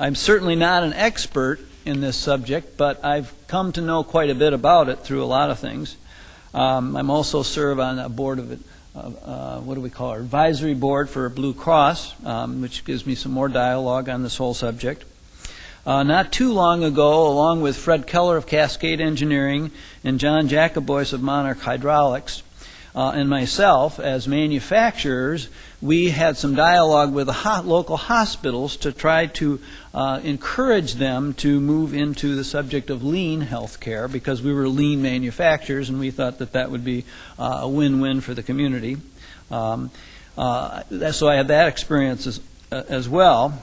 I'm certainly not an expert in this subject, but I've come to know quite a bit about it through a lot of things. I'm also serve on a board of what do we call it? Advisory board for Blue Cross, which gives me some more dialogue on this whole subject. Not too long ago, along with Fred Keller of Cascade Engineering and John Jacobois of Monarch Hydraulics, and myself, as manufacturers, we had some dialogue with the local hospitals to try to encourage them to move into the subject of lean healthcare, because we were lean manufacturers and we thought that that would be a win-win for the community. So I had that experience as well.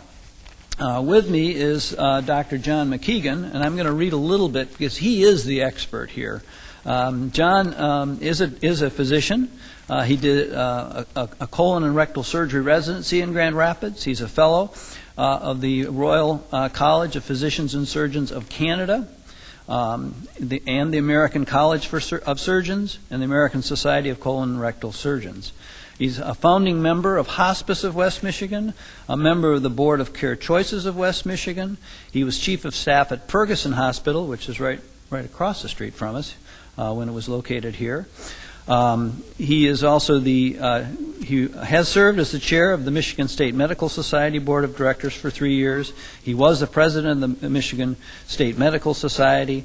With me is Dr. John McKeegan, and I'm going to read a little bit because he is the expert here. John is a physician. He did a colon and rectal surgery residency in Grand Rapids. He's a fellow of the Royal College of Physicians and Surgeons of Canada, and the American College of Surgeons, and the American Society of Colon and Rectal Surgeons. He's a founding member of Hospice of West Michigan, a member of the Board of Care Choices of West Michigan. He was chief of staff at Ferguson Hospital, which is right across the street from us, when it was located here. He is also he has served as the chair of the Michigan State Medical Society Board of Directors for 3 years. He was the president of the Michigan State Medical Society.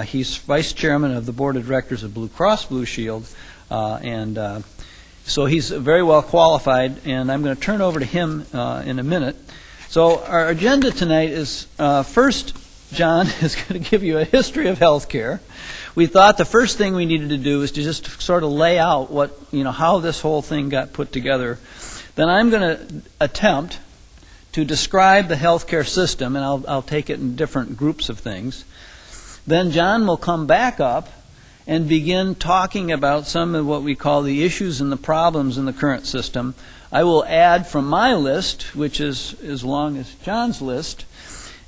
He's vice chairman of the board of directors of Blue Cross Blue Shield, so he's very well qualified, and I'm going to turn over to him in a minute. So our agenda tonight is, first, John is going to give you a history of healthcare. We thought the first thing we needed to do is to just sort of lay out how this whole thing got put together. Then I'm going to attempt to describe the healthcare system, and I'll take it in different groups of things. Then John will come back up and begin talking about some of what we call the issues and the problems in the current system. I will add from my list, which is as long as John's list,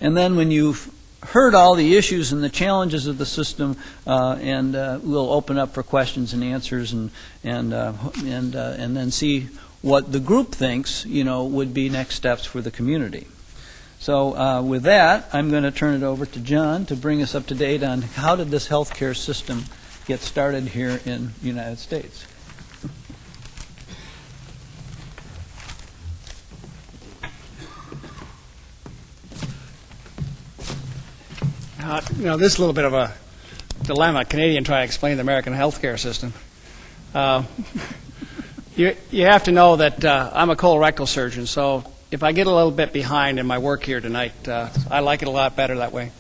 and then when you've heard all the issues and the challenges of the system, and we'll open up for questions and answers, and then see what the group thinks would be next steps for the community. So with that, I'm going to turn it over to John to bring us up to date on how did this healthcare system get started here in the United States. This is a little bit of a dilemma. A Canadian trying to explain the American healthcare system. You have to know that I'm a colorectal surgeon, so if I get a little bit behind in my work here tonight, I like it a lot better that way.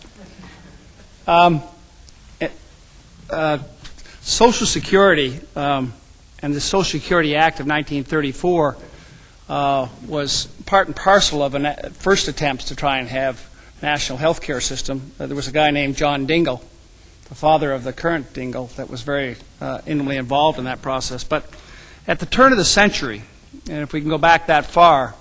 Social Security and the Social Security Act of 1934 was part and parcel of first attempts to try and have national health care system. There was a guy named John Dingell, the father of the current Dingell, that was very intimately involved in that process. But at the turn of the century, and if we can go back that far,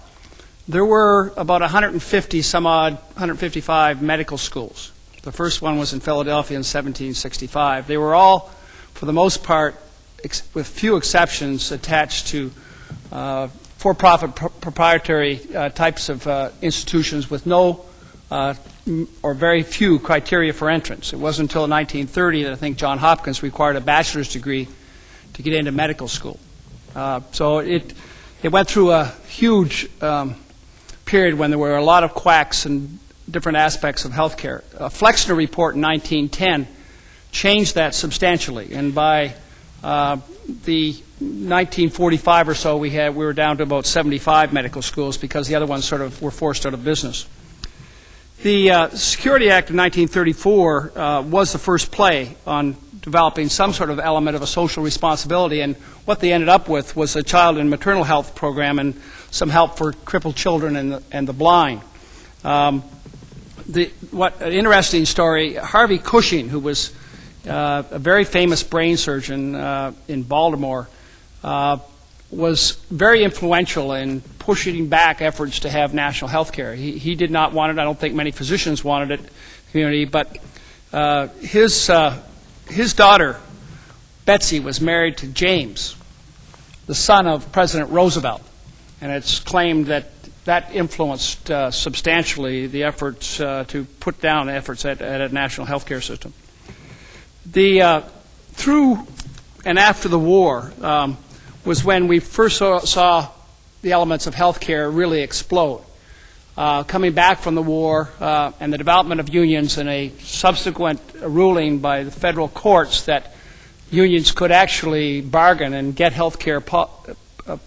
there were about 155 medical schools. The first one was in Philadelphia in 1765. They were all, for the most part, with few exceptions, attached to for-profit proprietary types of institutions with no or very few criteria for entrance. It wasn't until 1930 that I think Johns Hopkins required a bachelor's degree to get into medical school. So it went through a huge period when there were a lot of quacks and different aspects of healthcare. A Flexner report in 1910 changed that substantially, and by the 1945 or so, we were down to about 75 medical schools because the other ones sort of were forced out of business. The Security Act of 1934 was the first play on developing some sort of element of a social responsibility, and what they ended up with was a child and maternal health program and some help for crippled children and the blind. An interesting story, Harvey Cushing, who was a very famous brain surgeon in Baltimore, was very influential in pushing back efforts to have national health care. He did not want it. I don't think many physicians wanted it in the community, but his daughter, Betsy, was married to James, the son of President Roosevelt, and it's claimed that that influenced substantially the efforts to put down efforts at a national health care system. Through and after the war was when we first saw the elements of health care really explode. Coming back from the war and the development of unions and a subsequent ruling by the federal courts that unions could actually bargain and get health care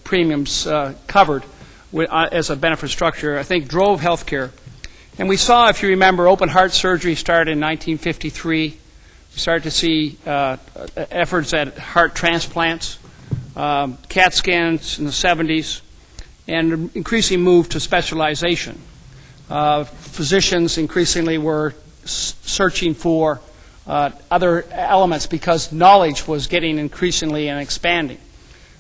premiums covered as a benefit structure, I think drove health care. And we saw, if you remember, open heart surgery started in 1953. We started to see efforts at heart transplants, CAT scans in the 70s, and increasing move to specialization. Physicians increasingly were searching for other elements because knowledge was getting increasingly and expanding.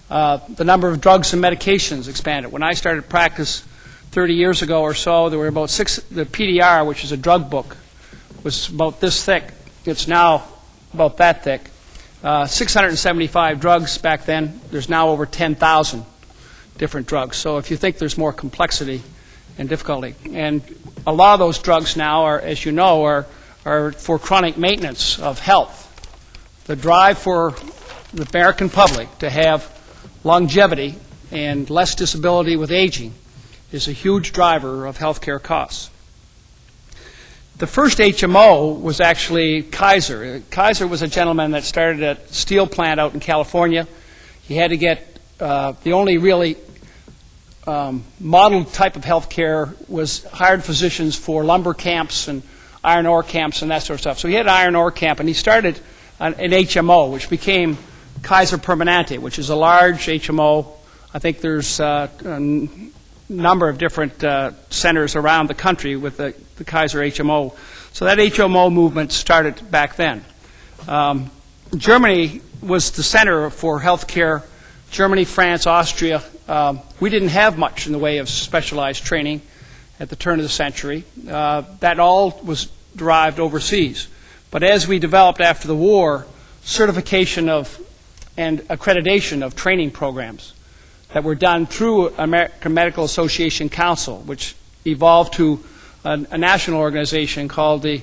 The number of drugs and medications expanded. When I started practice 30 years ago or so, there were about the PDR, which is a drug book, was about this thick. It's now about that thick. 675 drugs back then. There's now over 10,000 different drugs. So if you think there's more complexity and difficulty. And a lot of those drugs now are, as you know, are for chronic maintenance of health. The drive for the American public to have longevity and less disability with aging is a huge driver of health care costs. The first HMO was actually Kaiser. Kaiser was a gentleman that started a steel plant out in California. He had to get the only really model type of health care was hired physicians for lumber camps and iron ore camps and that sort of stuff. So he had an iron ore camp, and he started an HMO, which became Kaiser Permanente, which is a large HMO. I think there's a number of different centers around the country with the Kaiser HMO. So that HMO movement started back then. Germany was the center for health care. Germany, France, Austria. We didn't have much in the way of specialized training at the turn of the century. That all was derived overseas. But as we developed after the war, certification of and accreditation of training programs that were done through American Medical Association Council, which evolved to a national organization called the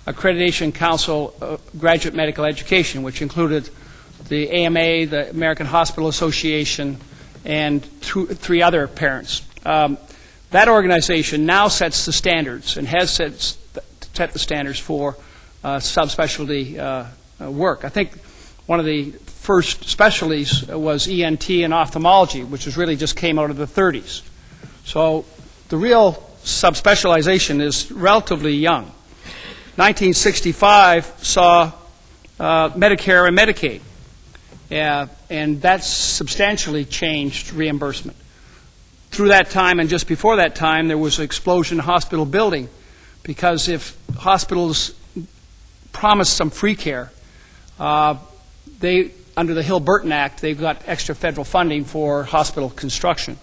Accreditation Council of Graduate Medical Education, which included the AMA, the American Hospital Association, and three other parents. That organization now sets the standards and has set the standards for subspecialty work. I think one of the first specialties was ENT and ophthalmology, which was really just came out of the 30s. So the real subspecialization is relatively young. 1965 saw Medicare and Medicaid, and that substantially changed reimbursement. Through that time and just before that time, there was an explosion in hospital building, because if hospitals promised some free care, under the Hill-Burton Act, they've got extra federal funding for hospital construction.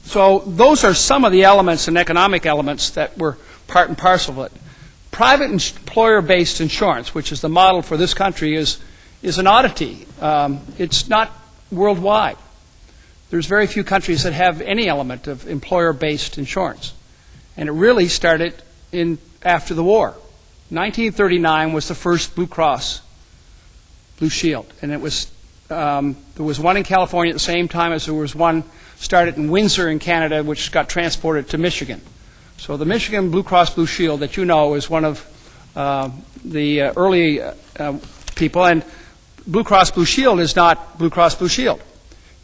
So those are some of the elements and economic elements that were part and parcel of it. Private employer-based insurance, which is the model for this country, is an oddity. It's not worldwide. There's very few countries that have any element of employer-based insurance. And it really started after the war. 1939 was the first Blue Cross Blue Shield, and it was there was one in California at the same time as there was one started in Windsor in Canada, which got transported to Michigan. So the Michigan Blue Cross Blue Shield that you know is one of the early people, and Blue Cross Blue Shield is not Blue Cross Blue Shield.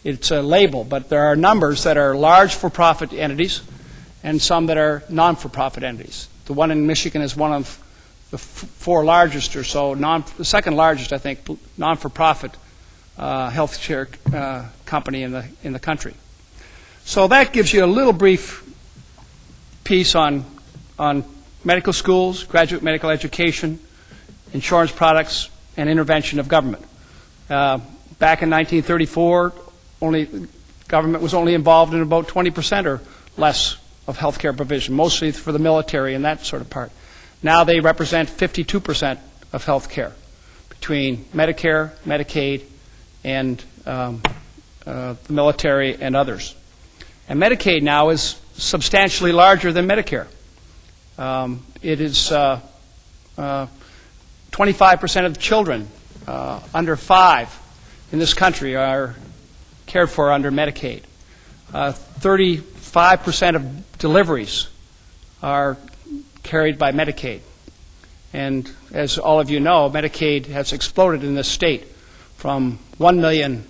It's a label, but there are numbers that are large for-profit entities and some that are non-for-profit entities. The one in Michigan is one of the four largest or so, the second largest, I think, non-for-profit health care company in the country. So that gives you a little brief piece on medical schools, graduate medical education, insurance products, and intervention of government. Back in 1934, government was only involved in about 20% or less of health care provision, mostly for the military and that sort of part. Now they represent 52% of health care between Medicare, Medicaid, and the military and others. And Medicaid now is substantially larger than Medicare. It is 25% of children under 5 in this country are cared for under Medicaid. 35% of deliveries are carried by Medicaid. And as all of you know, Medicaid has exploded in this state from 1 million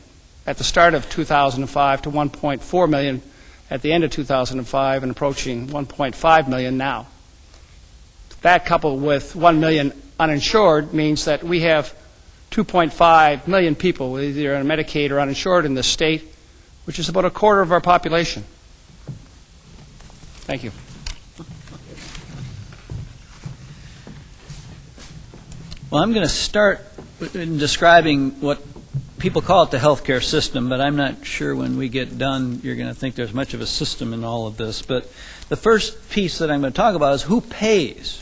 at the start of 2005 to 1.4 million at the end of 2005 and approaching 1.5 million now. That, coupled with 1 million uninsured, means that we have 2.5 million people either on Medicaid or uninsured in this state, which is about a quarter of our population. Thank you. Well, I'm going to start in describing what people call it the healthcare system, but I'm not sure when we get done you're going to think there's much of a system in all of this. But the first piece that I'm going to talk about is who pays.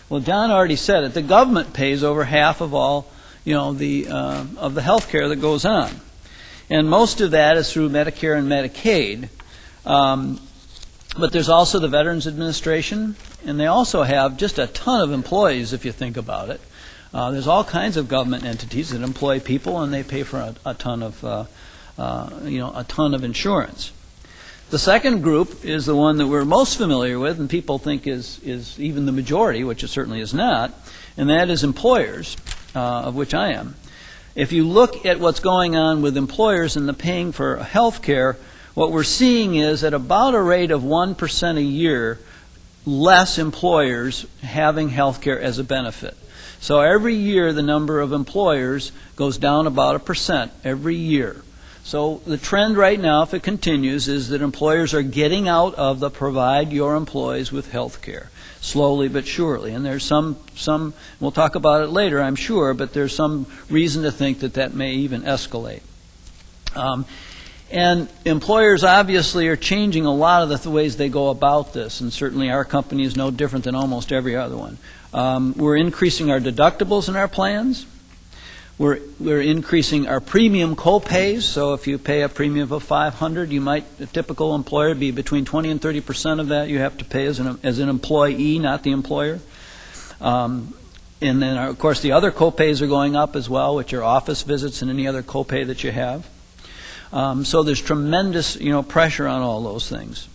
Well, John already said it. The government pays over half of all, of the health care that goes on. And most of that is through Medicare and Medicaid. But there's also the Veterans Administration, and they also have just a ton of employees, if you think about it. There's all kinds of government entities that employ people, and they pay for a ton of insurance. The second group is the one that we're most familiar with, and people think is even the majority, which it certainly is not, and that is employers, of which I am. If you look at what's going on with employers and the paying for health care, what we're seeing is at about a rate of 1% a year, less employers having health care as a benefit. So every year the number of employers goes down about 1% every year. So the trend right now, if it continues, is that employers are getting out of the provide your employees with health care, slowly but surely. And there's some, we'll talk about it later, I'm sure, but there's some reason to think that that may even escalate. And employers obviously are changing a lot of the ways they go about this, and certainly our company is no different than almost every other one. We're increasing our deductibles in our plans. We're increasing our premium co-pays. So if you pay a premium of $500, you might, a typical employer, be between 20 and 30% of that you have to pay as an employee, not the employer. And then, of course, the other co-pays are going up as well, which are office visits and any other co-pay that you have. So there's tremendous, pressure on all those things.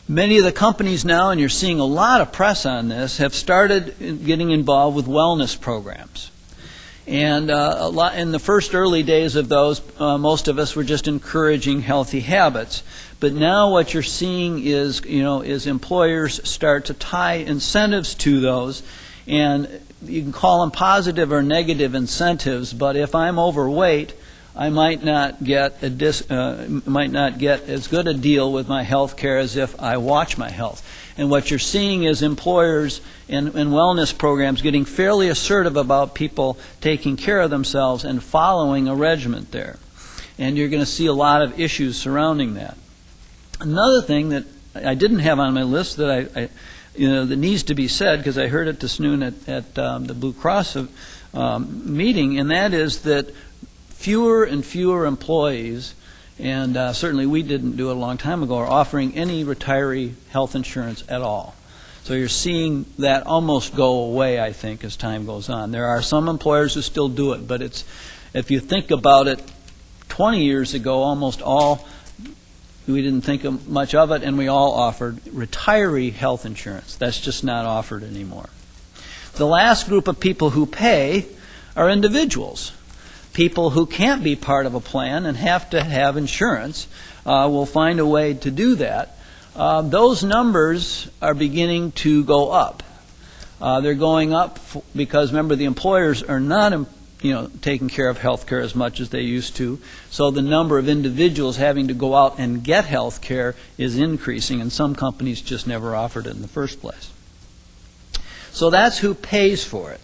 Many of the companies now, and you're seeing a lot of press on this, have started getting involved with wellness programs. And in the first early days of those, most of us were just encouraging healthy habits. But now what you're seeing is, is employers start to tie incentives to those, and you can call them positive or negative incentives. But if I'm overweight, I might not get as good a deal with my health care as if I watch my health. And what you're seeing is employers and wellness programs getting fairly assertive about people taking care of themselves and following a regimen there. And you're going to see a lot of issues surrounding that. Another thing that I didn't have on my list that that needs to be said, because I heard it this noon at the Blue Cross meeting, and that is that fewer and fewer employees, and certainly we didn't do it a long time ago, are offering any retiree health insurance at all. So you're seeing that almost go away, I think, as time goes on. There are some employers who still do it, but if you think about it, 20 years ago, almost all, we didn't think much of it, and we all offered retiree health insurance. That's just not offered anymore. The last group of people who pay are individuals. People who can't be part of a plan and have to have insurance will find a way to do that. Those numbers are beginning to go up. They're going up because, remember, the employers are not taking care of health care as much as they used to. So the number of individuals having to go out and get health care is increasing, and some companies just never offered it in the first place. So that's who pays for it.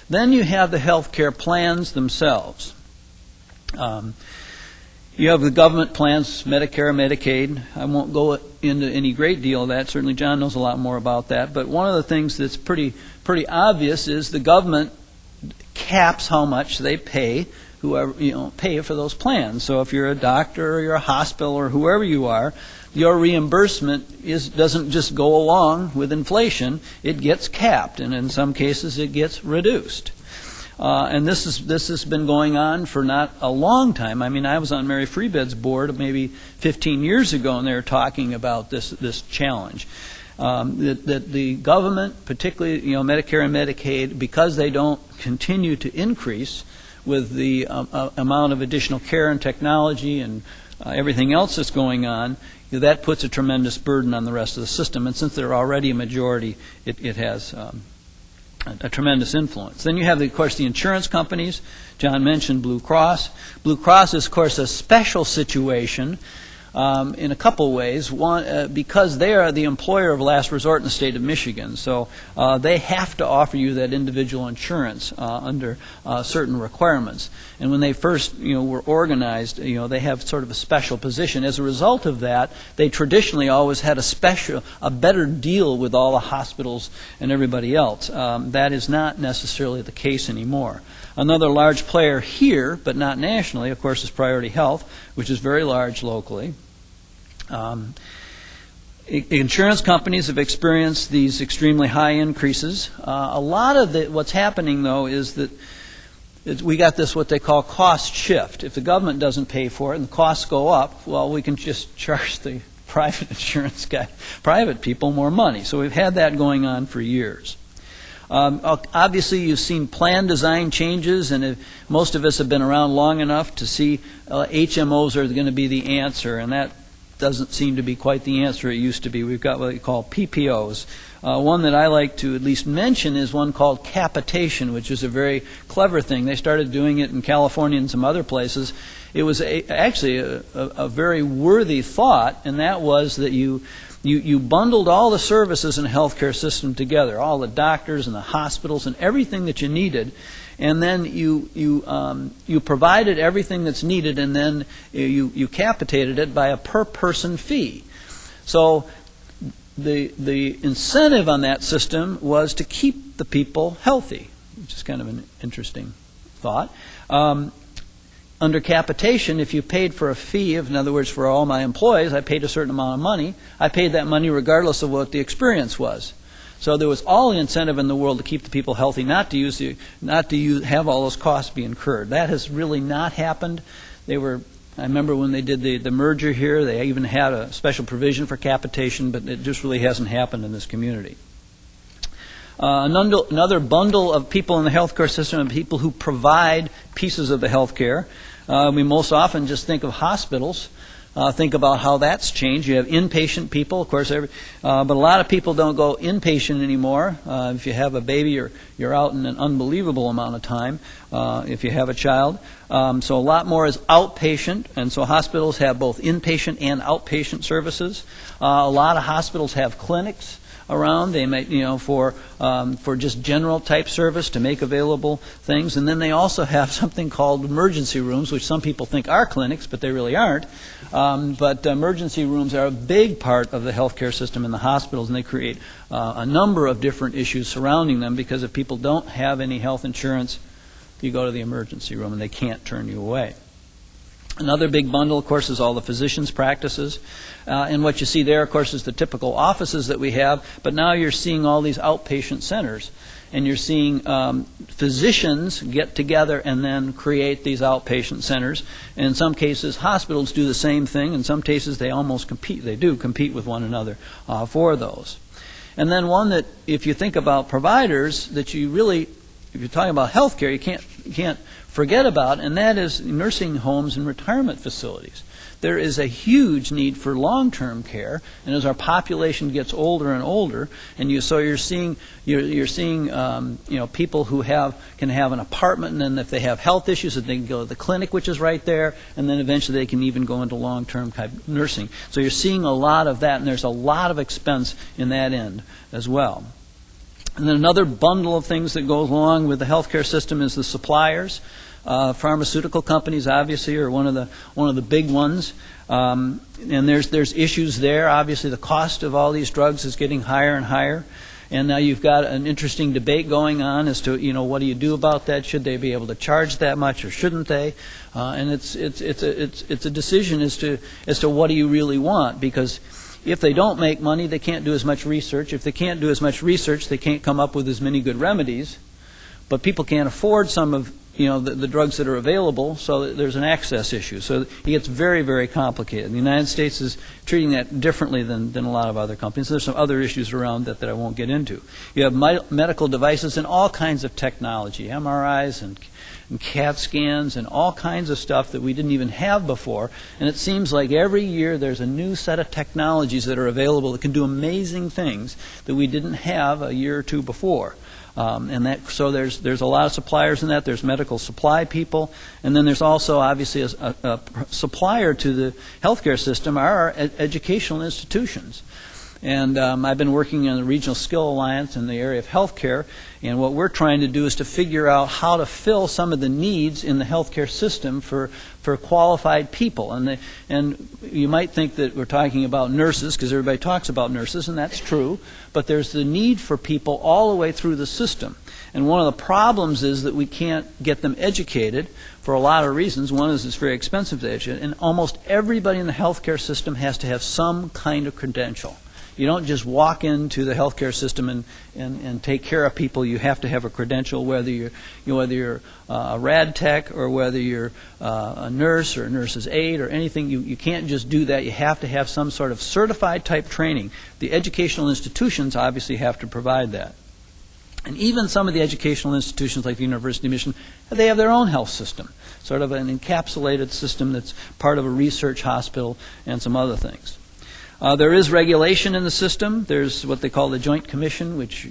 Then you have the health care plans themselves. You have the government plans, Medicare, Medicaid. I won't go into any great deal of that. Certainly John knows a lot more about that. But one of the things that's pretty obvious is the government caps how much they pay whoever, pay for those plans. So if you're a doctor or you're a hospital or whoever you are, your reimbursement doesn't just go along with inflation. It gets capped, and in some cases it gets reduced. And this has been going on for not a long time. I mean, I was on Mary Free Bed's board maybe 15 years ago, and they were talking about this challenge. That the government, particularly Medicare and Medicaid, because they don't continue to increase with the amount of additional care and technology and everything else that's going on, that puts a tremendous burden on the rest of the system. And since they're already a majority, it has a tremendous influence. Then you have, of course, the insurance companies. John mentioned Blue Cross. Blue Cross is, of course, a special situation in a couple ways. One, because they are the employer of last resort in the state of Michigan, so they have to offer you that individual insurance under certain requirements. And when they first, were organized, they have sort of a special position. As a result of that, they traditionally always had a better deal with all the hospitals and everybody else. That is not necessarily the case anymore. Another large player here, but not nationally, of course, is Priority Health, which is very large locally. Insurance companies have experienced these extremely high increases. A lot of what's happening, though, is that we got this what they call cost shift. If the government doesn't pay for it and the costs go up, well, we can just charge the private insurance private people more money. So we've had that going on for years. Obviously, you've seen plan design changes, and most of us have been around long enough to see HMOs are going to be the answer, and that doesn't seem to be quite the answer it used to be. We've got what they call PPOs. One that I like to at least mention is one called capitation, which is a very clever thing. They started doing it in California and some other places. It was actually a very worthy thought, and that was that you bundled all the services in a healthcare system together, all the doctors and the hospitals and everything that you needed, and then you provided everything that's needed, and then you capitated it by a per person fee. So the incentive on that system was to keep the people healthy, which is kind of an interesting thought. Under capitation, if you paid for a fee, in other words, for all my employees, I paid a certain amount of money. I paid that money regardless of what the experience was. So there was all the incentive in the world to keep the people healthy, not to have all those costs be incurred. That has really not happened. I remember when they did the merger here, they even had a special provision for capitation, but it just really hasn't happened in this community. Another bundle of people in the healthcare system are people who provide pieces of the healthcare. We most often just think of hospitals. Think about how that's changed. You have inpatient people, of course, but a lot of people don't go inpatient anymore. If you have a baby, you're out in an unbelievable amount of time if you have a child. So a lot more is outpatient, and so hospitals have both inpatient and outpatient services. A lot of hospitals have clinics around. They may, for just general type service to make available things. And then they also have something called emergency rooms, which some people think are clinics, but they really aren't. But emergency rooms are a big part of the healthcare system in the hospitals, and they create a number of different issues surrounding them, because if people don't have any health insurance, you go to the emergency room and they can't turn you away. Another big bundle, of course, is all the physicians' practices. And what you see there, of course, is the typical offices that we have, but now you're seeing all these outpatient centers. And you're seeing physicians get together and then create these outpatient centers. And in some cases, hospitals do the same thing. In some cases, they almost compete. They do compete with one another for those. And then one that, if you think about providers, that you really, if you're talking about health care, you can't forget about, and that is nursing homes and retirement facilities. There is a huge need for long-term care, and as our population gets older and older, and you're seeing people who can have an apartment, and then if they have health issues, they can go to the clinic, which is right there, and then eventually they can even go into long-term type nursing. So you're seeing a lot of that, and there's a lot of expense in that end as well. And then another bundle of things that goes along with the healthcare system is the suppliers. Pharmaceutical companies obviously are one of the big ones, and there's issues there. Obviously, the cost of all these drugs is getting higher and higher, And now you've got an interesting debate going on as to, what do you do about that? Should they be able to charge that much or shouldn't they? And it's a decision as to what do you really want, because if they don't make money, they can't do as much research. If they can't do as much research, they can't come up with as many good remedies. But people can't afford some of the drugs that are available, so there's an access issue. So it gets very, very complicated. The United States is treating that differently than a lot of other companies. There's some other issues around that I won't get into. You have medical devices and all kinds of technology, MRIs and CAT scans and all kinds of stuff that we didn't even have before. And it seems like every year there's a new set of technologies that are available that can do amazing things that we didn't have a year or two before. So there's a lot of suppliers in that. There's medical supply people, and then there's also obviously a supplier to the healthcare system are our educational institutions. And I've been working on the Regional Skill Alliance in the area of healthcare, and what we're trying to do is to figure out how to fill some of the needs in the healthcare system for qualified people. And you might think that we're talking about nurses, because everybody talks about nurses, and that's true, but there's the need for people all the way through the system. And one of the problems is that we can't get them educated for a lot of reasons. One is it's very expensive to educate, and almost everybody in the healthcare system has to have some kind of credential. You don't just walk into the healthcare system and take care of people. You have to have a credential, whether you're a rad tech or whether you're a nurse or a nurse's aide or anything. You can't just do that. You have to have some sort of certified type training. The educational institutions obviously have to provide that. And even some of the educational institutions like the University of Michigan, they have their own health system, sort of an encapsulated system that's part of a research hospital and some other things. There is regulation in the system. There's what they call the Joint Commission, which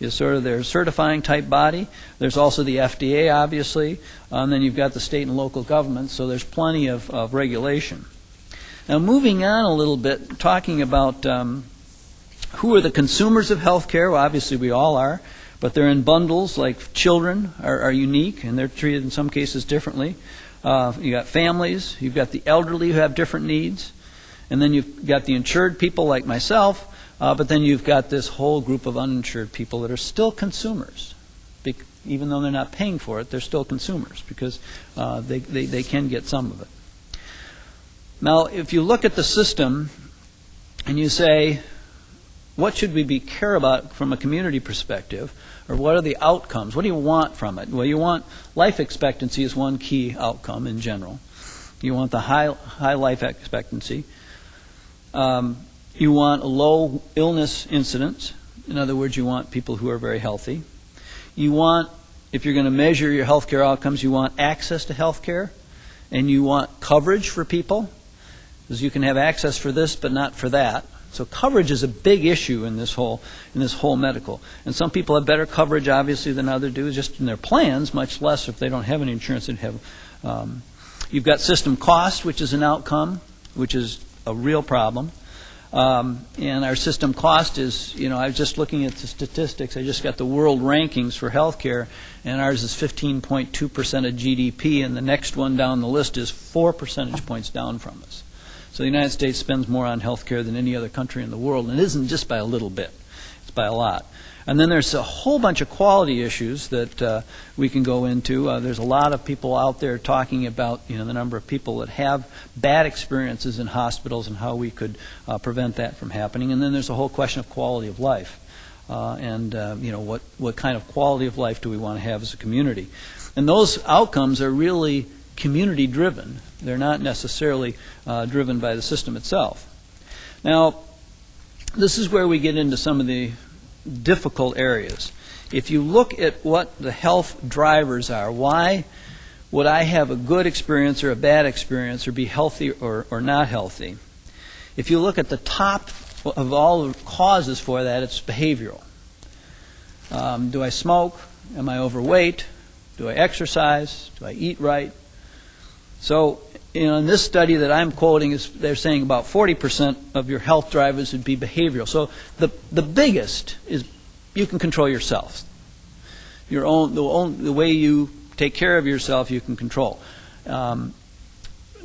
is sort of their certifying type body. There's also the FDA, obviously. And then you've got the state and local governments, so there's plenty of regulation. Now, moving on a little bit, talking about who are the consumers of healthcare. Well, obviously we all are, but they're in bundles. Like children are unique, and they're treated in some cases differently. You've got families. You've got the elderly who have different needs. And then you've got the insured people like myself, but then you've got this whole group of uninsured people that are still consumers. Even though they're not paying for it, they're still consumers because they can get some of it. Now, if you look at the system and you say, what should we care about from a community perspective, or what are the outcomes? What do you want from it? Well, you want life expectancy is one key outcome in general. You want the high life expectancy. You want a low illness incidence. In other words, you want people who are very healthy. You want, if you're going to measure your health care outcomes, you want access to health care, and you want coverage for people, because you can have access for this but not for that. So coverage is a big issue in this whole medical. And some people have better coverage, obviously, than others do, just in their plans, much less if they don't have any insurance. You've got system cost, which is an outcome, which is a real problem. And our system cost is, I was just looking at the statistics. I just got the world rankings for healthcare, and ours is 15.2% of GDP, and the next one down the list is 4 percentage points down from us. So the United States spends more on healthcare than any other country in the world, and it isn't just by a little bit. It's by a lot. And then there's a whole bunch of quality issues that we can go into. There's a lot of people out there talking about the number of people that have bad experiences in hospitals and how we could prevent that from happening. And then there's a whole question of quality of life. What kind of quality of life do we want to have as a community? And those outcomes are really community driven. They're not necessarily driven by the system itself. Now, this is where we get into some of the difficult areas. If you look at what the health drivers are, why would I have a good experience or a bad experience or be healthy or not healthy? If you look at the top of all the causes for that, it's behavioral. Do I smoke? Am I overweight? Do I exercise? Do I eat right? So, in this study that I'm quoting, they're saying about 40% of your health drivers would be behavioral. So the biggest is you can control yourself. The way you take care of yourself, you can control.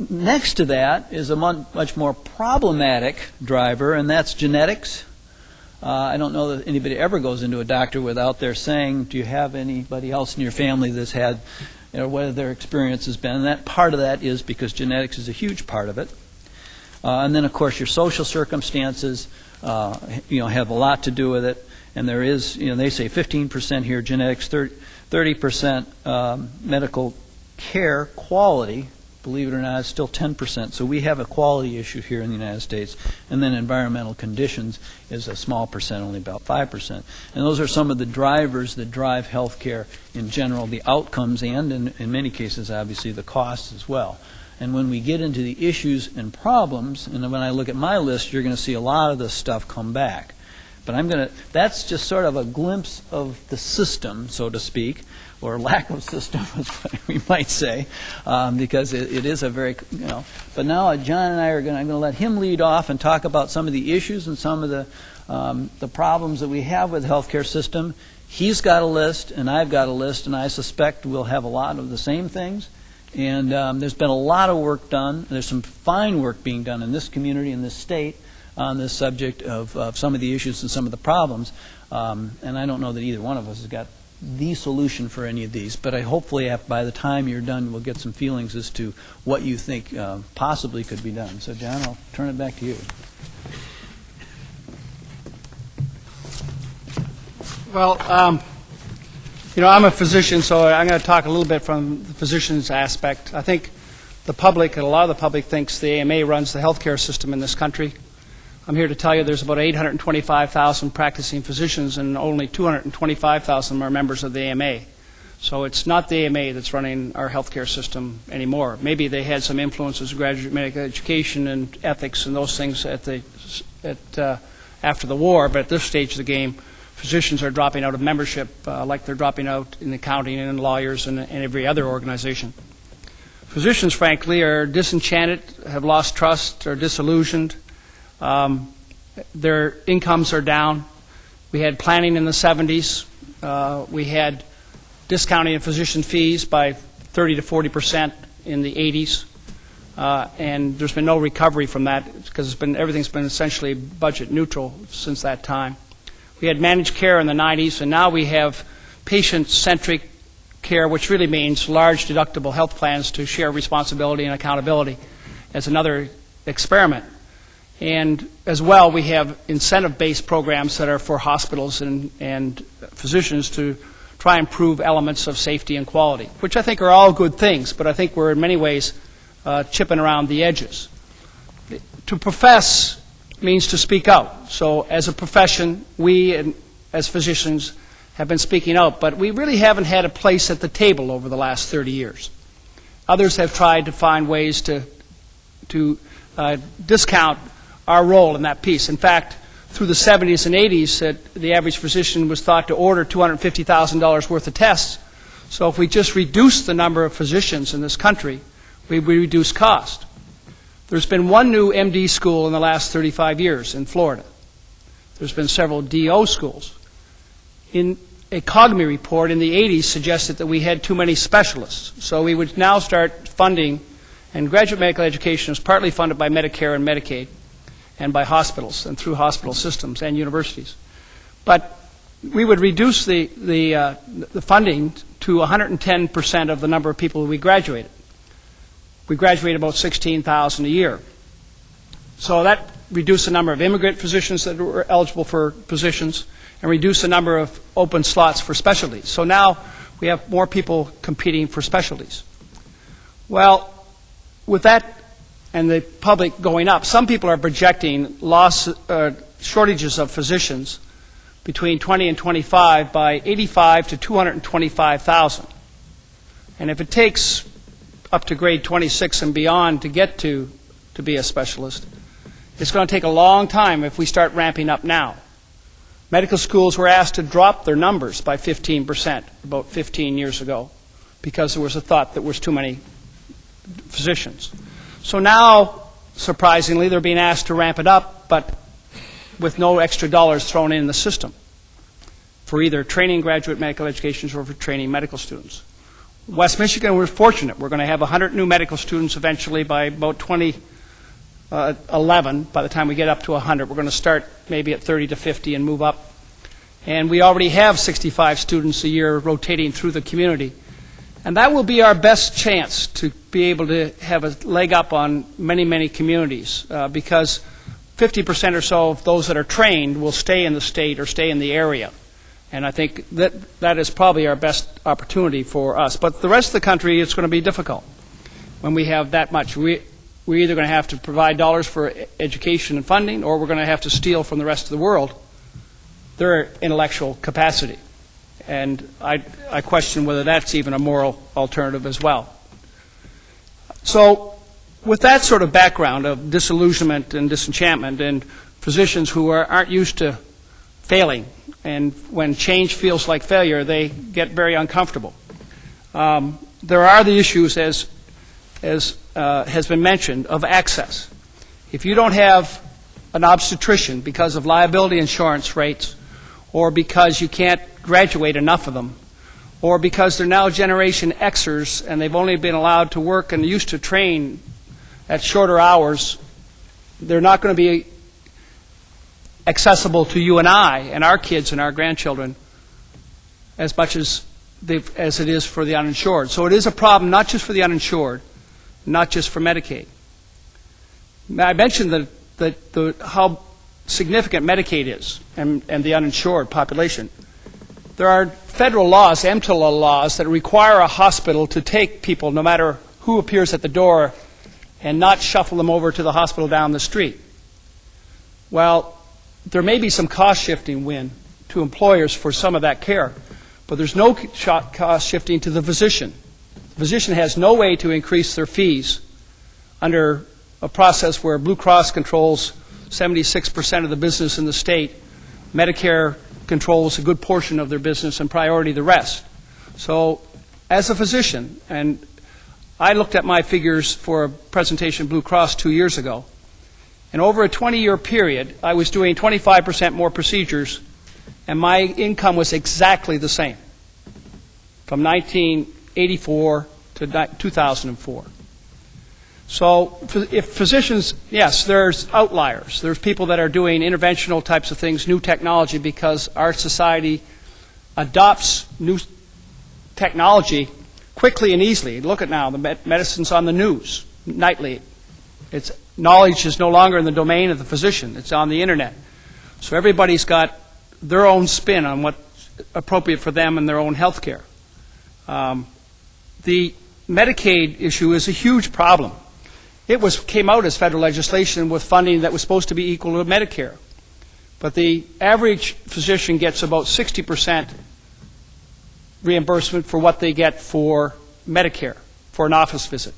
Next to that is a much more problematic driver, and that's genetics, I don't know that anybody ever goes into a doctor without their saying, do you have anybody else in your family that's had, what their experience has been. And that part of that is because genetics is a huge part of it. And then, of course, your social circumstances, have a lot to do with it. And there is, they say 15% here genetics, 30% medical care quality. Believe it or not, it's still 10%. So we have a quality issue here in the United States. And then environmental conditions is a small percent, only about 5%. And those are some of the drivers that drive health care in general, the outcomes and, in many cases, obviously, the costs as well. And when we get into the issues and problems, and when I look at my list, you're going to see a lot of this stuff come back. But that's just sort of a glimpse of the system, so to speak, or lack of system, is what we might say, because it is a very, But now John and I'm going to let him lead off and talk about some of the issues and some of the problems that we have with the healthcare system. He's got a list, and I've got a list, and I suspect we'll have a lot of the same things. And there's been a lot of work done. There's some fine work being done in this community, in this state, on this subject of some of the issues and some of the problems. And I don't know that either one of us has got the solution for any of these, but hopefully by the time you're done, we'll get some feelings as to what you think possibly could be done. So, John, I'll turn it back to you. Well, I'm a physician, so I'm going to talk a little bit from the physician's aspect. I think the public, and a lot of the public, thinks the AMA runs the healthcare system in this country. I'm here to tell you there's about 825,000 practicing physicians, and only 225,000 are members of the AMA. So it's not the AMA that's running our healthcare system anymore. Maybe they had some influences of graduate medical education and ethics and those things after the war, but at this stage of the game, physicians are dropping out of membership like they're dropping out in accounting and in lawyers and every other organization. Physicians, frankly, are disenchanted, have lost trust, are disillusioned. Their incomes are down. We had planning in the 70s. We had discounting of physician fees by 30 to 40% in the 80s. And there's been no recovery from that because everything's been essentially budget neutral since that time. We had managed care in the 90s, and now we have patient-centric care, which really means large deductible health plans to share responsibility and accountability as another experiment. And as well, we have incentive-based programs that are for hospitals and physicians to try and improve elements of safety and quality, which I think are all good things, but I think we're in many ways chipping around the edges. To profess means to speak out. So as a profession, we as physicians have been speaking out, but we really haven't had a place at the table over the last 30 years. Others have tried to find ways to discount our role in that piece. In fact, through the 70s and 80s, the average physician was thought to order $250,000 worth of tests. So if we just reduce the number of physicians in this country, we reduce cost. There's been one new MD school in the last 35 years in Florida. There's been several DO schools. In a COGME report in the 80s suggested that we had too many specialists. So we would now start funding, and graduate medical education is partly funded by Medicare and Medicaid and by hospitals and through hospital systems and universities. But we would reduce the funding to 110% of the number of people we graduated. We graduate about 16,000 a year. So that reduced the number of immigrant physicians that were eligible for positions and reduced the number of open slots for specialties. So now we have more people competing for specialties. Well, with that and the public going up, some people are projecting shortages of physicians between 20 and 25 by 85 to 225,000. And if it takes up to grade 26 and beyond to get to be a specialist, it's going to take a long time if we start ramping up now. Medical schools were asked to drop their numbers by 15% about 15 years ago because there was a thought that there was too many physicians. So now, surprisingly, they're being asked to ramp it up, but with no extra dollars thrown in the system for either training graduate medical education or for training medical students. West Michigan, we're fortunate. We're going to have 100 new medical students eventually by about 11 by the time we get up to 100. We're going to start maybe at 30 to 50 and move up. And we already have 65 students a year rotating through the community. And that will be our best chance to be able to have a leg up on many, many communities because 50% or so of those that are trained will stay in the state or stay in the area. And I think that is probably our best opportunity for us. But the rest of the country, it's going to be difficult when we have that much. We're either going to have to provide dollars for education and funding, or we're going to have to steal from the rest of the world their intellectual capacity. And I question whether that's even a moral alternative as well. So with that sort of background of disillusionment and disenchantment and physicians who aren't used to failing, and when change feels like failure, they get very uncomfortable. There are the issues, as has been mentioned, of access. If you don't have an obstetrician because of liability insurance rates, or because you can't graduate enough of them, or because they're now Generation Xers and they've only been allowed to work and used to train at shorter hours, they're not going to be accessible to you and I and our kids and our grandchildren as much as it is for the uninsured. So it is a problem not just for the uninsured, not just for Medicaid. I mentioned how significant Medicaid is and the uninsured population. There are federal laws, EMTALA laws, that require a hospital to take people, no matter who appears at the door, and not shuffle them over to the hospital down the street. Well, there may be some cost shifting, Wynn, to employers for some of that care, but there's no cost shifting to the physician. The physician has no way to increase their fees under a process where Blue Cross controls 76% of the business in the state. Medicare controls a good portion of their business and Priority the rest. So as a physician, and I looked at my figures for a presentation at Blue Cross 2 years ago, and over a 20-year period, I was doing 25% more procedures, and my income was exactly the same from 1984 to 2004. So if physicians, yes, there's outliers. There's people that are doing interventional types of things, new technology, because our society adopts new technology quickly and easily. Look at now, the medicine's on the news nightly. Knowledge is no longer in the domain of the physician. It's on the internet. So everybody's got their own spin on what's appropriate for them and their own health care. The Medicaid issue is a huge problem. It came out as federal legislation with funding that was supposed to be equal to Medicare. But the average physician gets about 60% reimbursement for what they get for Medicare, for an office visit.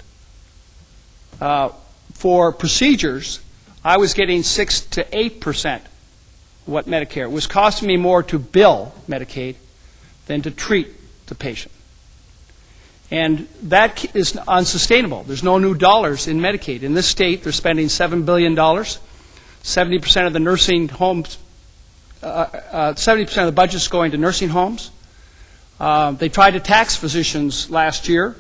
For procedures, I was getting 6 to 8% what Medicare. It was costing me more to bill Medicaid than to treat the patient. And that is unsustainable. There's no new dollars in Medicaid. In this state, they're spending $7 billion. 70% of the nursing homes, 70% of the budget's going to nursing homes. They tried to tax physicians last year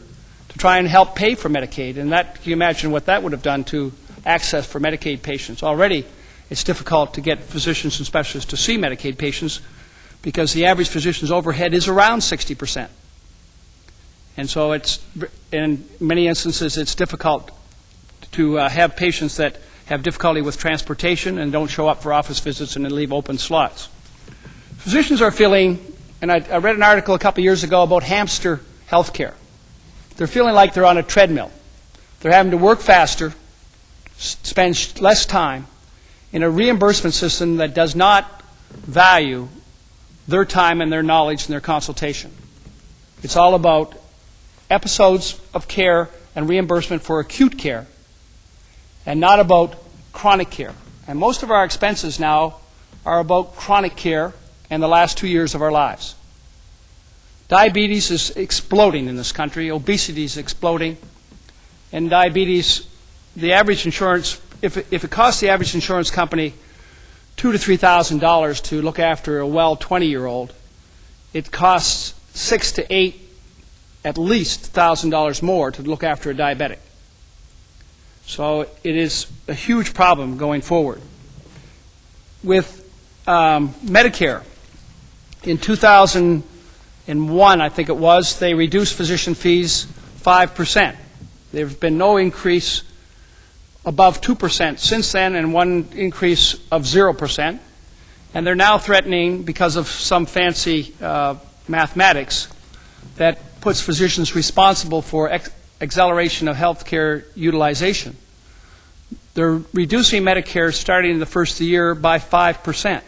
to try and help pay for Medicaid. And that, can you imagine what that would have done to access for Medicaid patients? Already, it's difficult to get physicians and specialists to see Medicaid patients because the average physician's overhead is around 60%. And so in many instances, it's difficult to have patients that have difficulty with transportation and don't show up for office visits and then leave open slots. Physicians are feeling, and I read an article a couple years ago about hamster health care. They're feeling like they're on a treadmill. They're having to work faster, spend less time in a reimbursement system that does not value their time and their knowledge and their consultation. It's all about episodes of care and reimbursement for acute care and not about chronic care. And most of our expenses now are about chronic care and the last 2 years of our lives. Diabetes is exploding in this country. Obesity is exploding. And diabetes, the average insurance, if it costs the average insurance company $2,000 to $3,000 to look after a well 20-year-old, it costs $6,000 to $8,000, at least $1,000 more to look after a diabetic. So it is a huge problem going forward. With Medicare, in 2001, I think it was, they reduced physician fees 5%. There have been no increase above 2% since then, and one increase of 0%. And they're now threatening, because of some fancy mathematics, that puts physicians responsible for acceleration of health care utilization. They're reducing Medicare starting in the first year by 5%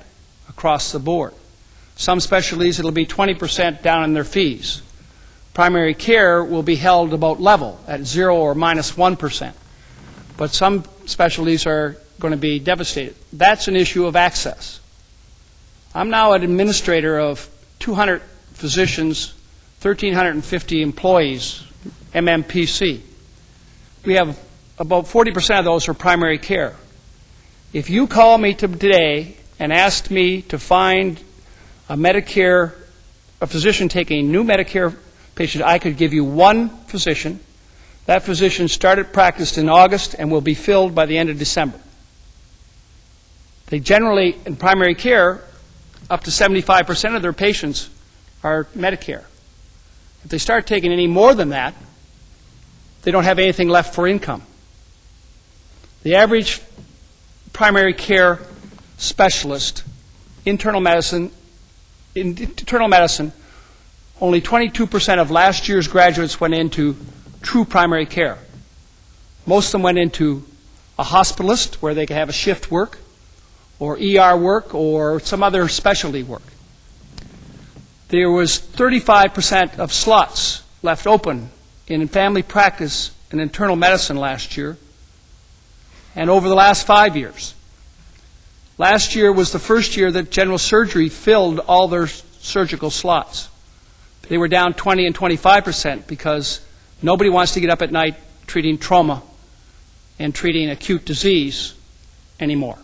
across the board. Some specialties, it'll be 20% down in their fees. Primary care will be held about level at 0 or minus 1%. But some specialties are going to be devastated. That's an issue of access. I'm now an administrator of 200 physicians, 1,350 employees, MMPC. We have about 40% of those are primary care. If you call me today and asked me to find a physician taking a new Medicare patient, I could give you one physician. That physician started practice in August and will be filled by the end of December. They generally, in primary care, up to 75% of their patients are Medicare. If they start taking any more than that, they don't have anything left for income. The average primary care specialist, internal medicine, only 22% of last year's graduates went into true primary care. Most of them went into a hospitalist where they could have a shift work, or ER work, or some other specialty work. There was 35% of slots left open in family practice and internal medicine last year, and over the last 5 years. Last year was the first year that general surgery filled all their surgical slots. They were down 20 and 25% because nobody wants to get up at night treating trauma and treating acute disease anymore,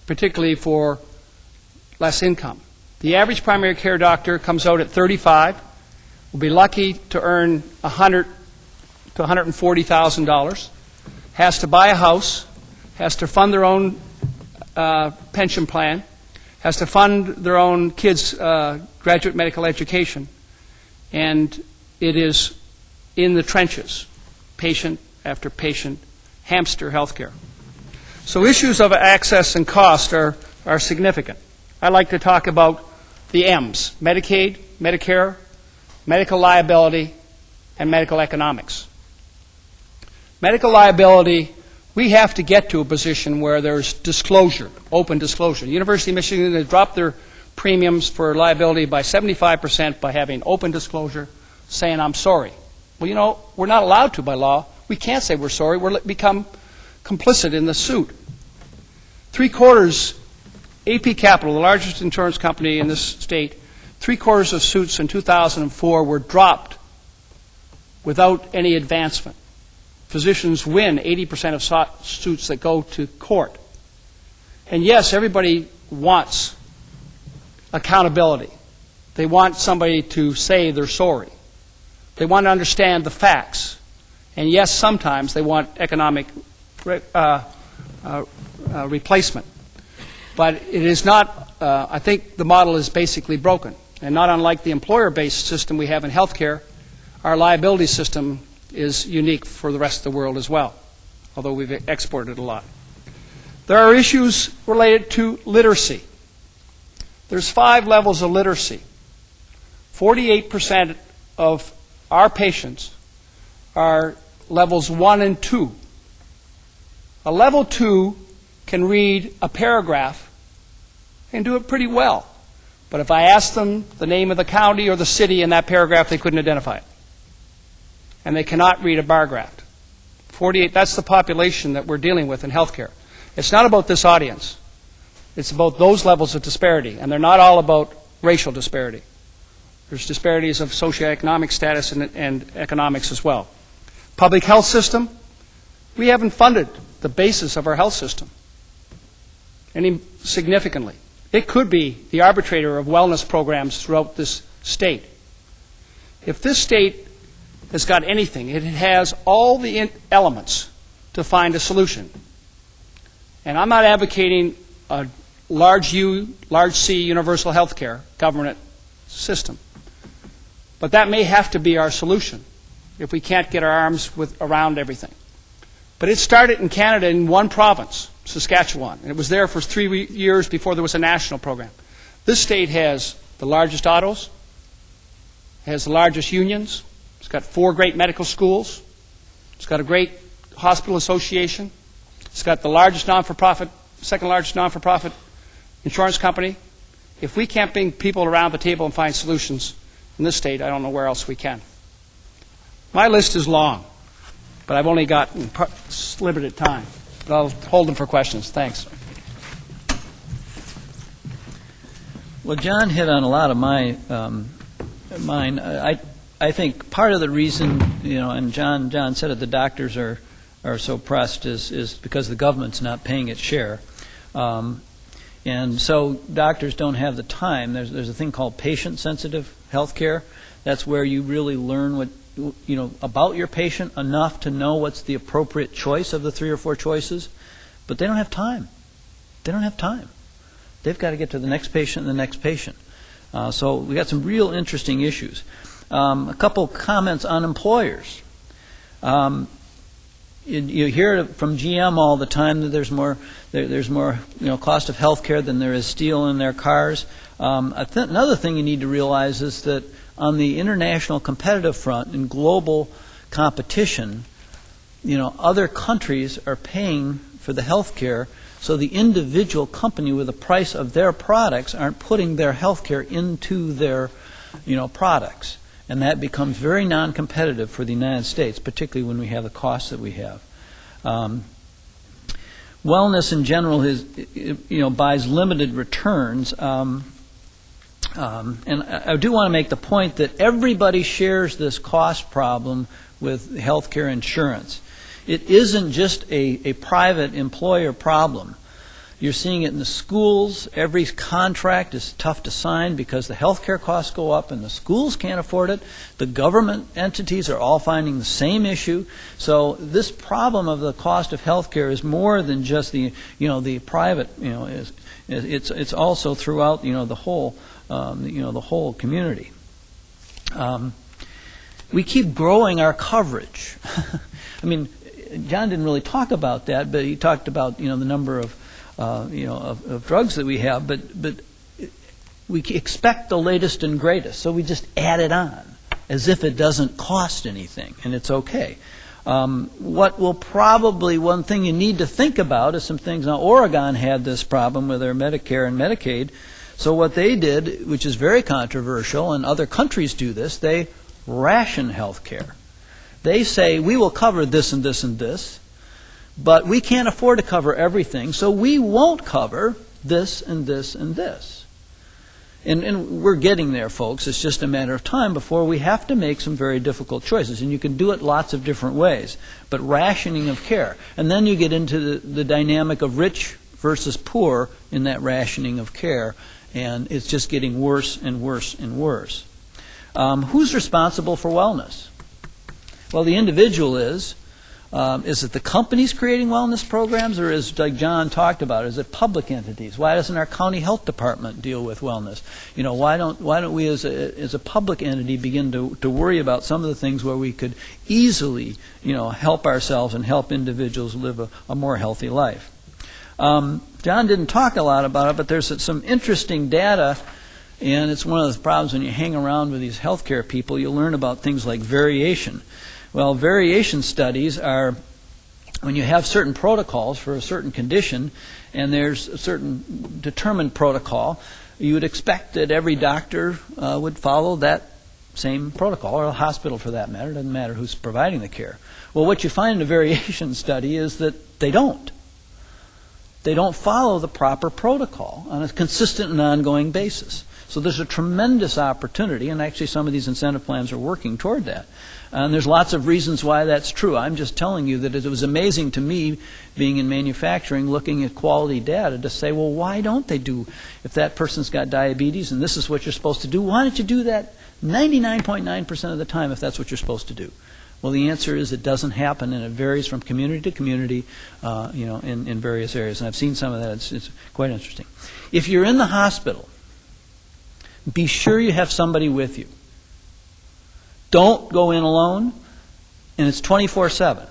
particularly for less income. The average primary care doctor comes out at 35, will be lucky to earn $100,000 to $140,000, has to buy a house, has to fund their own pension plan, has to fund their own kids' graduate medical education, and it is in the trenches, patient after patient, hamster healthcare. So issues of access and cost are significant. I like to talk about the M's: Medicaid, Medicare, medical liability, and medical economics. Medical liability, we have to get to a position where there's disclosure, open disclosure. The University of Michigan has dropped their premiums for liability by 75% by having open disclosure, saying, I'm sorry. Well, you know, we're not allowed to by law. We can't say we're sorry. We'll become complicit in the suit. 3/4, AP Capital, the largest insurance company in this state, 3/4 of suits in 2004 were dropped without any advancement. Physicians win 80% of suits that go to court. And yes, everybody wants accountability. They want somebody to say they're sorry. They want to understand the facts. And yes, sometimes they want economic replacement. But it is not, I think the model is basically broken. And not unlike the employer-based system we have in healthcare, our liability system is unique for the rest of the world as well, although we've exported a lot. There are issues related to literacy. There's 5 levels of literacy. 48% of our patients are levels 1 and 2. A level 2 can read a paragraph and do it pretty well. But if I asked them the name of the county or the city in that paragraph, they couldn't identify it. And they cannot read a bar graph. 48, that's the population that we're dealing with in healthcare. It's not about this audience. It's about those levels of disparity, and they're not all about racial disparity. There's disparities of socioeconomic status and economics as well. Public health system, we haven't funded the basis of our health system any significantly. It could be the arbitrator of wellness programs throughout this state. If this state has got anything, it has all the elements to find a solution. And I'm not advocating a large U, large C universal health care government system. But that may have to be our solution if we can't get our arms around everything. But it started in Canada in one province, Saskatchewan, and it was there for 3 years before there was a national program. This state has the largest autos, has the largest unions, it's got 4 great medical schools, it's got a great hospital association, it's got the largest non-for-profit, second largest non-for-profit insurance company. If we can't bring people around the table and find solutions in this state, I don't know where else we can. My list is long, but I've only got limited time. But I'll hold them for questions. Thanks. Well, John hit on a lot of mine. I think part of the reason, and John said it, the doctors are so pressed is because the government's not paying its share. And so doctors don't have the time. There's a thing called patient-sensitive health care. That's where you really learn about your patient enough to know what's the appropriate choice of the 3 or 4 choices. But they don't have time. They don't have time. They've got to get to the next patient and the next patient. So we got some real interesting issues. A couple comments on employers. You hear from GM all the time that there's more cost of health care than there is steel in their cars. Another thing you need to realize is that on the international competitive front, in global competition, other countries are paying for the health care, so the individual company with the price of their products aren't putting their health care into their products. And that becomes very non-competitive for the United States, particularly when we have the costs that we have. Wellness in general buys limited returns. And I do want to make the point that everybody shares this cost problem with healthcare insurance. It isn't just a private employer problem. You're seeing it in the schools. Every contract is tough to sign because the healthcare costs go up and the schools can't afford it. The government entities are all finding the same issue. So this problem of the cost of healthcare is more than just the private. It's also throughout the whole community. We keep growing our coverage. I mean, John didn't really talk about that, but he talked about the number of drugs that we have, but we expect the latest and greatest, so we just add it on as if it doesn't cost anything, and it's okay. One thing you need to think about is some things. Now, Oregon had this problem with their Medicare and Medicaid, so what they did, which is very controversial, and other countries do this, they ration health care. They say, we will cover this and this and this, but we can't afford to cover everything, so we won't cover this and this and this. And we're getting there, folks. It's just a matter of time before we have to make some very difficult choices. And you can do it lots of different ways. But rationing of care. And then you get into the dynamic of rich versus poor in that rationing of care. And it's just getting worse and worse and worse. Who's responsible for wellness? Well, the individual is. Is it the companies creating wellness programs, or is, like John talked about, is it public entities? Why doesn't our county health department deal with wellness? Why don't we as a public entity begin to worry about some of the things where we could easily help ourselves and help individuals live a more healthy life? John didn't talk a lot about it, but there's some interesting data, and it's one of the problems when you hang around with these healthcare people. You learn about things like variation. Well, variation studies are when you have certain protocols for a certain condition, and there's a certain determined protocol, you would expect that every doctor would follow that same protocol, or a hospital for that matter. It doesn't matter who's providing the care. Well, what you find in a variation study is that they don't. They don't follow the proper protocol on a consistent and ongoing basis. So there's a tremendous opportunity, and actually some of these incentive plans are working toward that. And there's lots of reasons why that's true. I'm just telling you that it was amazing to me, being in manufacturing, looking at quality data, to say, well, why don't they do, if that person's got diabetes and this is what you're supposed to do, why don't you do that 99.9% of the time if that's what you're supposed to do? Well, the answer is it doesn't happen, and it varies from community to community, in various areas. And I've seen some of that. It's quite interesting. If you're in the hospital, be sure you have somebody with you. Don't go in alone, and it's 24/7.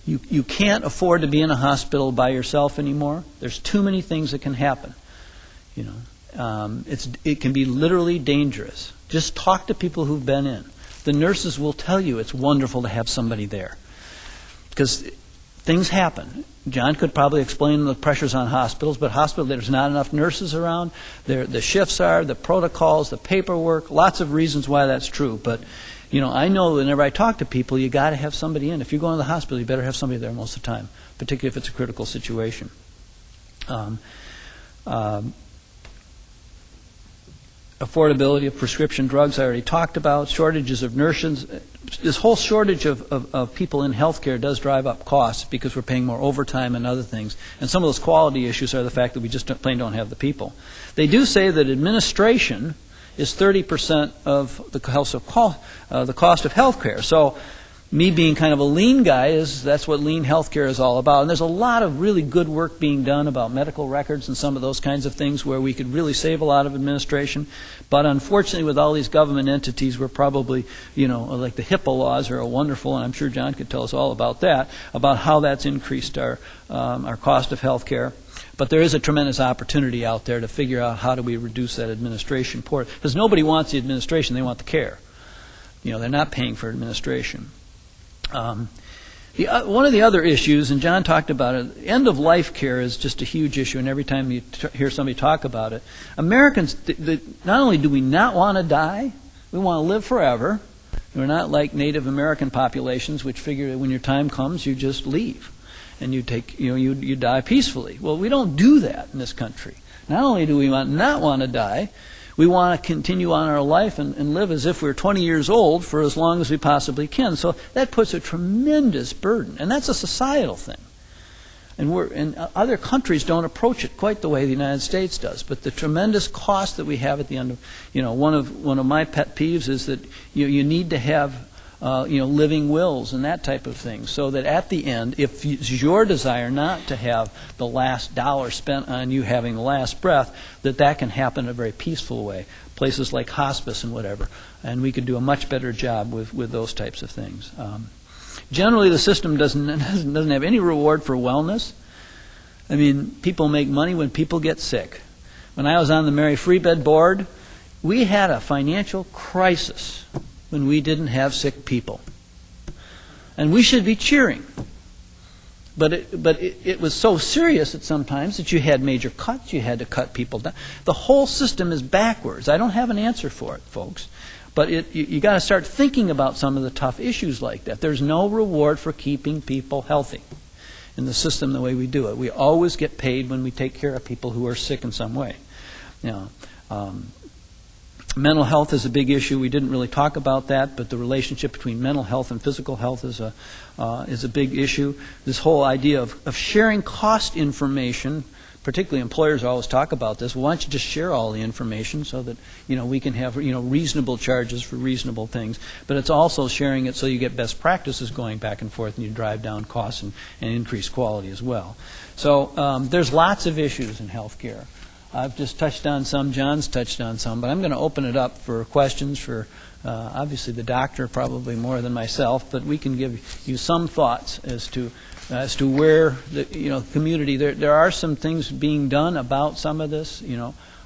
You can't afford to be in a hospital by yourself anymore. There's too many things that can happen. It can be literally dangerous. Just talk to people who've been in. The nurses will tell you it's wonderful to have somebody there, because things happen. John could probably explain the pressures on hospitals, but there's not enough nurses around. The shifts are, the protocols, the paperwork, lots of reasons why that's true. But I know whenever I talk to people, you got to have somebody in. If you're going to the hospital, you better have somebody there most of the time, particularly if it's a critical situation. Affordability of prescription drugs I already talked about. Shortages of nurses. This whole shortage of people in healthcare does drive up costs because we're paying more overtime and other things. And some of those quality issues are the fact that we just plain don't have the people. They do say that administration is 30% of the cost of healthcare. So me being kind of a lean guy, that's what lean healthcare is all about. And there's a lot of really good work being done about medical records and some of those kinds of things where we could really save a lot of administration. But unfortunately, with all these government entities, we're probably, like the HIPAA laws are wonderful, and I'm sure John could tell us all about that, about how that's increased our cost of healthcare. But there is a tremendous opportunity out there to figure out how do we reduce that administration part. Because nobody wants the administration, they want the care. They're not paying for administration. One of the other issues, and John talked about it, end-of-life care is just a huge issue, and every time you hear somebody talk about it, Americans, not only do we not want to die, we want to live forever. We're not like Native American populations, which figure that when your time comes, you just leave, and you die peacefully. Well, we don't do that in this country. Not only do we not want to die, we want to continue on our life and live as if we're 20 years old for as long as we possibly can. So that puts a tremendous burden, and that's a societal thing. And other countries don't approach it quite the way the United States does. But the tremendous cost that we have at the end of, one of my pet peeves is that you need to have living wills and that type of thing, so that at the end, if it's your desire not to have the last dollar spent on you having the last breath, that can happen in a very peaceful way. Places like hospice and whatever, and we could do a much better job with those types of things. Generally, the system doesn't have any reward for wellness. I mean, people make money when people get sick. When I was on the Mary Free Bed board, we had a financial crisis when we didn't have sick people. And we should be cheering. But it was so serious at some times that you had major cuts, you had to cut people down. The whole system is backwards. I don't have an answer for it, folks. But you got to start thinking about some of the tough issues like that. There's no reward for keeping people healthy in the system the way we do it. We always get paid when we take care of people who are sick in some way. Mental health is a big issue. We didn't really talk about that, but the relationship between mental health and physical health is a big issue. This whole idea of sharing cost information, particularly employers always talk about this. Why don't you just share all the information so that we can have reasonable charges for reasonable things? But it's also sharing it so you get best practices going back and forth, and you drive down costs and increase quality as well. So there's lots of issues in healthcare. I've just touched on some, John's touched on some, but I'm going to open it up for questions for obviously the doctor, probably more than myself, but we can give you some thoughts as to where the community. There are some things being done about some of this,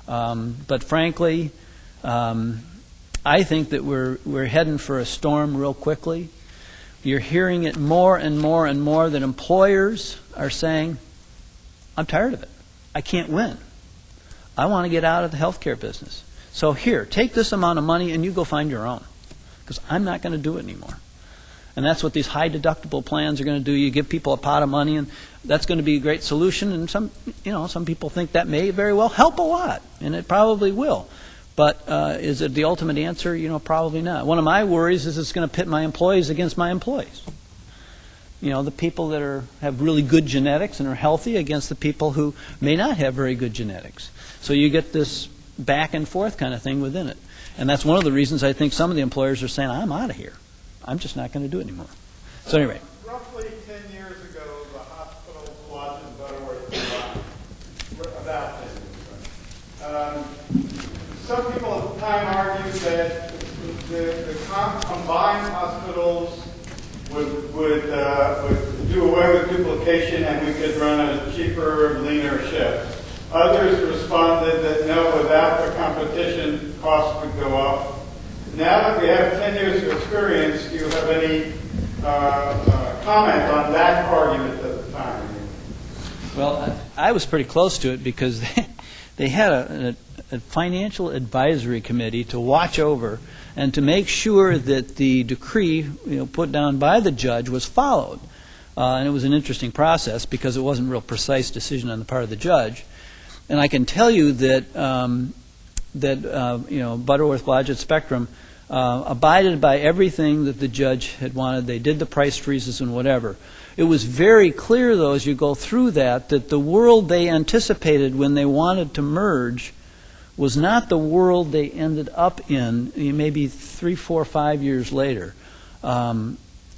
but frankly, I think that we're heading for a storm real quickly. You're hearing it more and more and more that employers are saying, "I'm tired of it. I can't win. I want to get out of the healthcare business. So here, take this amount of money and you go find your own, because I'm not going to do it anymore." And that's what these high deductible plans are going to do. You give people a pot of money, and that's going to be a great solution. And some people think that may very well help a lot, and it probably will. But is it the ultimate answer? Probably not. One of my worries is it's going to pit my employees against my employees. The people that have really good genetics and are healthy against the people who may not have very good genetics. So you get this back and forth kind of thing within it. And that's one of the reasons I think some of the employers are saying, I'm out of here. I'm just not going to do it anymore. So anyway. Roughly 10 years ago, the hospital lodge in Butterworth about this. Some people at the time argued that the combined hospitals would do away with duplication and we could run a cheaper, leaner ship. Others responded that no, without the competition, costs would go up. Now that we have 10 years of experience, do you have any comment on that argument at the time? Well, I was pretty close to it because they had a financial advisory committee to watch over and to make sure that the decree put down by the judge was followed. And it was an interesting process because it wasn't a real precise decision on the part of the judge. And I can tell you that Butterworth Lodge at Spectrum abided by everything that the judge had wanted. They did the price freezes and whatever. It was very clear, though, as you go through that the world they anticipated when they wanted to merge was not the world they ended up in maybe 3, 4, 5 years later.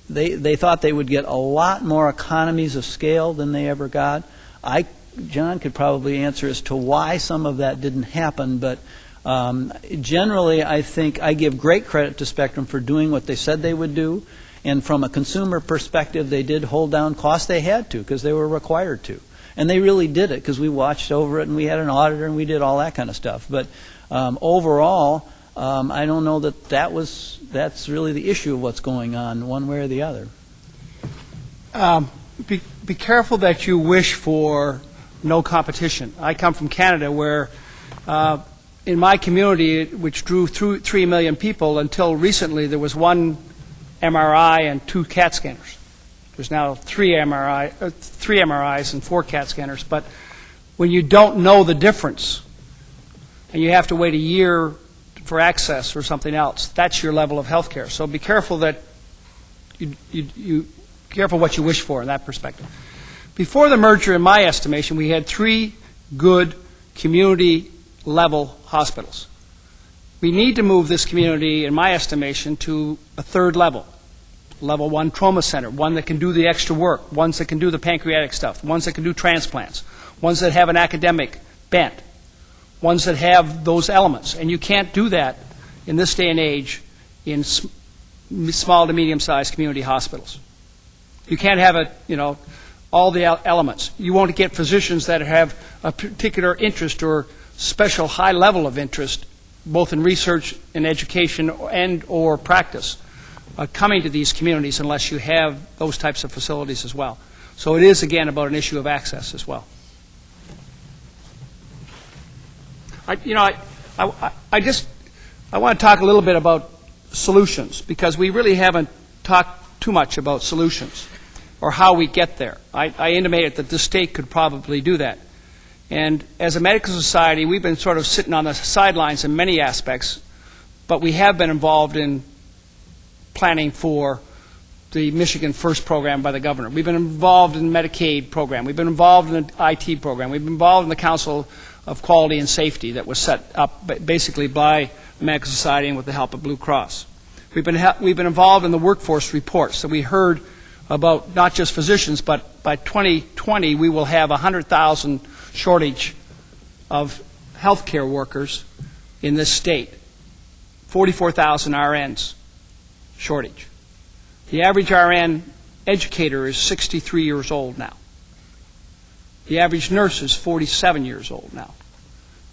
They thought they would get a lot more economies of scale than they ever got. John could probably answer as to why some of that didn't happen, but generally I think I give great credit to Spectrum for doing what they said they would do, and from a consumer perspective they did hold down costs. They had to because they were required to, and they really did it because we watched over it and we had an auditor and we did all that kind of stuff. But overall, I don't know that that's really the issue of what's going on one way or the other. Be careful that you wish for no competition. I come from Canada where in my community, which drew 3 million people, until recently there was 1 MRI and 2 CAT scanners. There's now 3 MRIs and 4 CAT scanners. But when you don't know the difference and you have to wait a year for access or something else, that's your level of health care. So be careful that you careful what you wish for in that perspective. Before the merger, in my estimation, we had 3 good community-level hospitals. We need to move this community, in my estimation, to a 3rd level. Level 1 trauma center, one that can do the extra work, ones that can do the pancreatic stuff, ones that can do transplants, ones that have an academic bent, ones that have those elements. And you can't do that in this day and age in small to medium-sized community hospitals. You can't have all the elements. You won't get physicians that have a particular interest or special high level of interest, both in research and education and or practice, coming to these communities unless you have those types of facilities as well. So it is, again, about an issue of access as well. I want to talk a little bit about solutions, because we really haven't talked too much about solutions or how we get there. I intimated that the state could probably do that. And as a medical society, we've been sort of sitting on the sidelines in many aspects, but we have been involved in planning for the Michigan First program by the governor. We've been involved in the Medicaid program. We've been involved in the IT program. We've been involved in the Council of Quality and Safety that was set up basically by the Medical Society and with the help of Blue Cross. We've been involved in the workforce reports. So we heard about not just physicians, but by 2020 we will have 100,000 shortage of healthcare workers in this state. 44,000 RNs shortage. The average RN educator is 63 years old now. The average nurse is 47 years old now.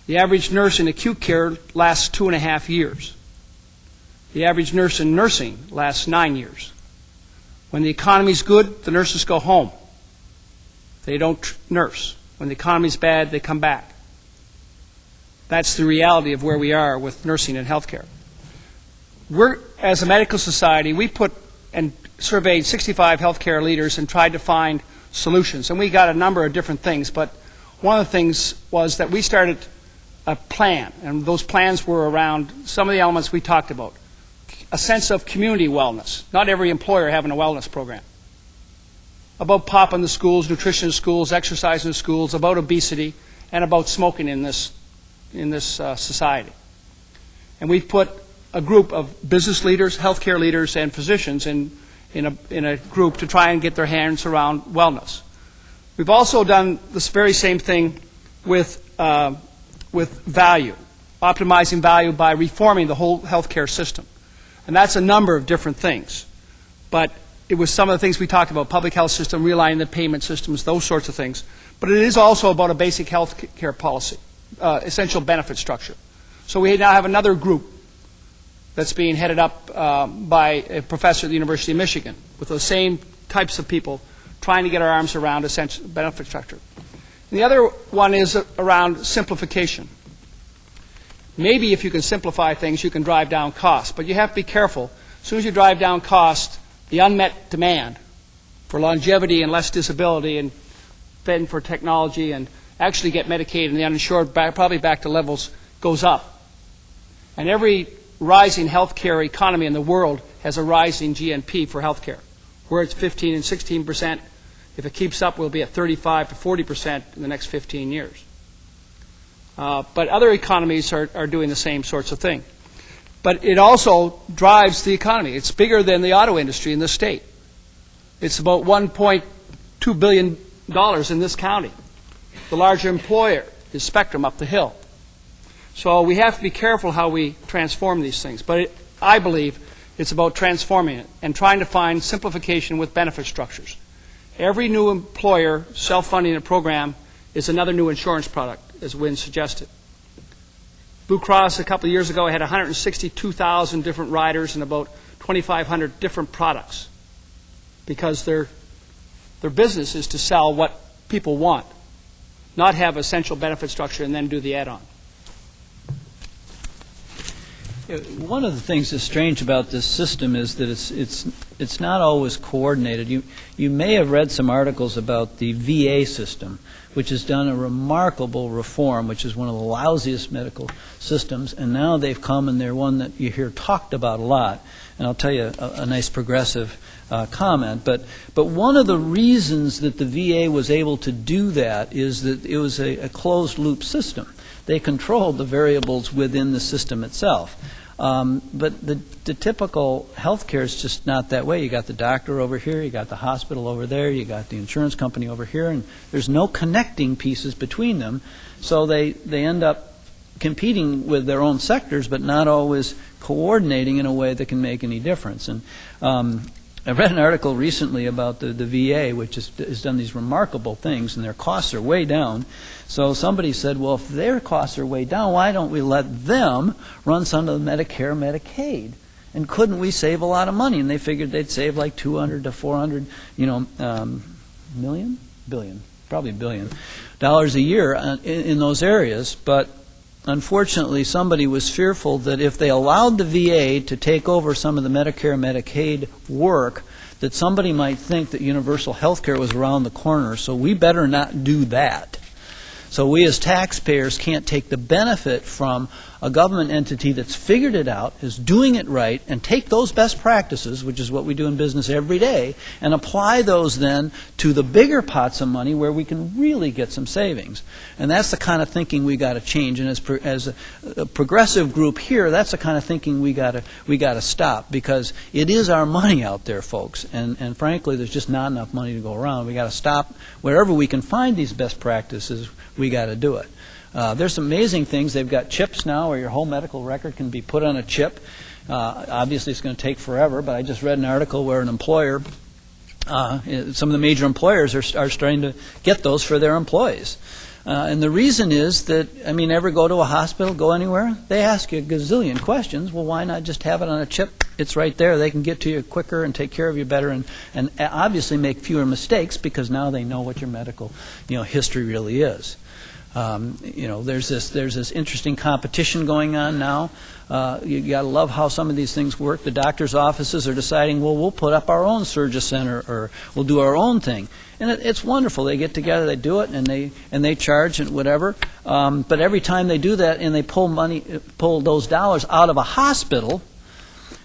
The average nurse in acute care lasts 2.5 years. The average nurse in nursing lasts 9 years. When the economy's good, the nurses go home. They don't nurse. When the economy's bad, they come back. That's the reality of where we are with nursing and healthcare. As a medical society, we put and surveyed 65 healthcare leaders and tried to find solutions. And we got a number of different things, but one of the things was that we started a plan, and those plans were around some of the elements we talked about. A sense of community wellness. Not every employer having a wellness program. About POP in the schools, nutrition in schools, exercise in the schools, about obesity, and about smoking in this society. And we've put a group of business leaders, healthcare leaders, and physicians in a group to try and get their hands around wellness. We've also done this very same thing with value, optimizing value by reforming the whole healthcare system. And that's a number of different things. But it was some of the things we talked about, public health system, realigning the payment systems, those sorts of things. But it is also about a basic health care policy, essential benefit structure. So we now have another group that's being headed up by a professor at the University of Michigan with those same types of people trying to get our arms around essential benefit structure. And the other one is around simplification. Maybe if you can simplify things, you can drive down costs, but you have to be careful. As soon as you drive down cost, the unmet demand for longevity and less disability and then for technology and actually get Medicaid and the uninsured probably back to levels goes up. And every rising healthcare economy in the world has a rising GNP for healthcare. We're at 15 and 16%. If it keeps up, we'll be at 35 to 40% in the next 15 years. But other economies are doing the same sorts of thing. But it also drives the economy. It's bigger than the auto industry in this state. It's about $1.2 billion in this county. The larger employer is Spectrum up the hill. So we have to be careful how we transform these things. But I believe it's about transforming it and trying to find simplification with benefit structures. Every new employer self-funding a program is another new insurance product, as Wynn suggested. Blue Cross a couple of years ago had 162,000 different riders and about 2,500 different products because their business is to sell what people want, not have essential benefit structure and then do the add-on. One of the things that's strange about this system is that it's not always coordinated. You may have read some articles about the VA system, which has done a remarkable reform, which is one of the lousiest medical systems, and now they've come and they're one that you hear talked about a lot. And I'll tell you a nice progressive comment. But one of the reasons that the VA was able to do that is that it was a closed-loop system. They controlled the variables within the system itself. But the typical healthcare is just not that way. You got the doctor over here, you got the hospital over there, you got the insurance company over here, and there's no connecting pieces between them. So they end up competing with their own sectors, but not always coordinating in a way that can make any difference. And I read an article recently about the VA, which has done these remarkable things, and their costs are way down. So somebody said, well, if their costs are way down, why don't we let them run some of the Medicare, Medicaid? And couldn't we save a lot of money? And they figured they'd save like 200 to 400, probably billion dollars a year in those areas. But unfortunately, somebody was fearful that if they allowed the VA to take over some of the Medicare, Medicaid work, that somebody might think that universal health care was around the corner, so we better not do that. So we as taxpayers can't take the benefit from a government entity that's figured it out, is doing it right, and take those best practices, which is what we do in business every day, and apply those then to the bigger pots of money where we can really get some savings. And that's the kind of thinking we got to change. And as a progressive group here, that's the kind of thinking we got to stop, because it is our money out there, folks. And frankly, there's just not enough money to go around. We got to stop wherever we can find these best practices. We got to do it. There's some amazing things. They've got chips now where your whole medical record can be put on a chip. Obviously, it's going to take forever, but I just read an article where an employer, some of the major employers are starting to get those for their employees. And the reason is that, ever go to a hospital, go anywhere, they ask you a gazillion questions. Well, why not just have it on a chip? It's right there. They can get to you quicker and take care of you better and obviously make fewer mistakes because now they know what your medical history really is. There's this interesting competition going on now. You got to love how some of these things work. The doctors' offices are deciding, well, we'll put up our own Surgery Center or we'll do our own thing. And it's wonderful. They get together, they do it, and they charge and whatever. But every time they do that and they pull those dollars out of a hospital,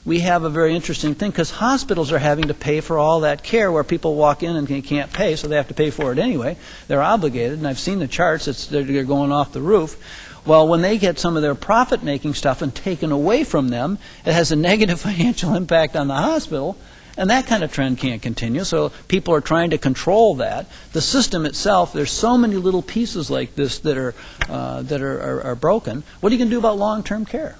we have a very interesting thing because hospitals are having to pay for all that care where people walk in and they can't pay, so they have to pay for it anyway. They're obligated, and I've seen the charts. They're going off the roof. Well, when they get some of their profit-making stuff and taken away from them, it has a negative financial impact on the hospital, and that kind of trend can't continue. So people are trying to control that. The system itself, there's so many little pieces like this that are broken. What are you going to do about long-term care?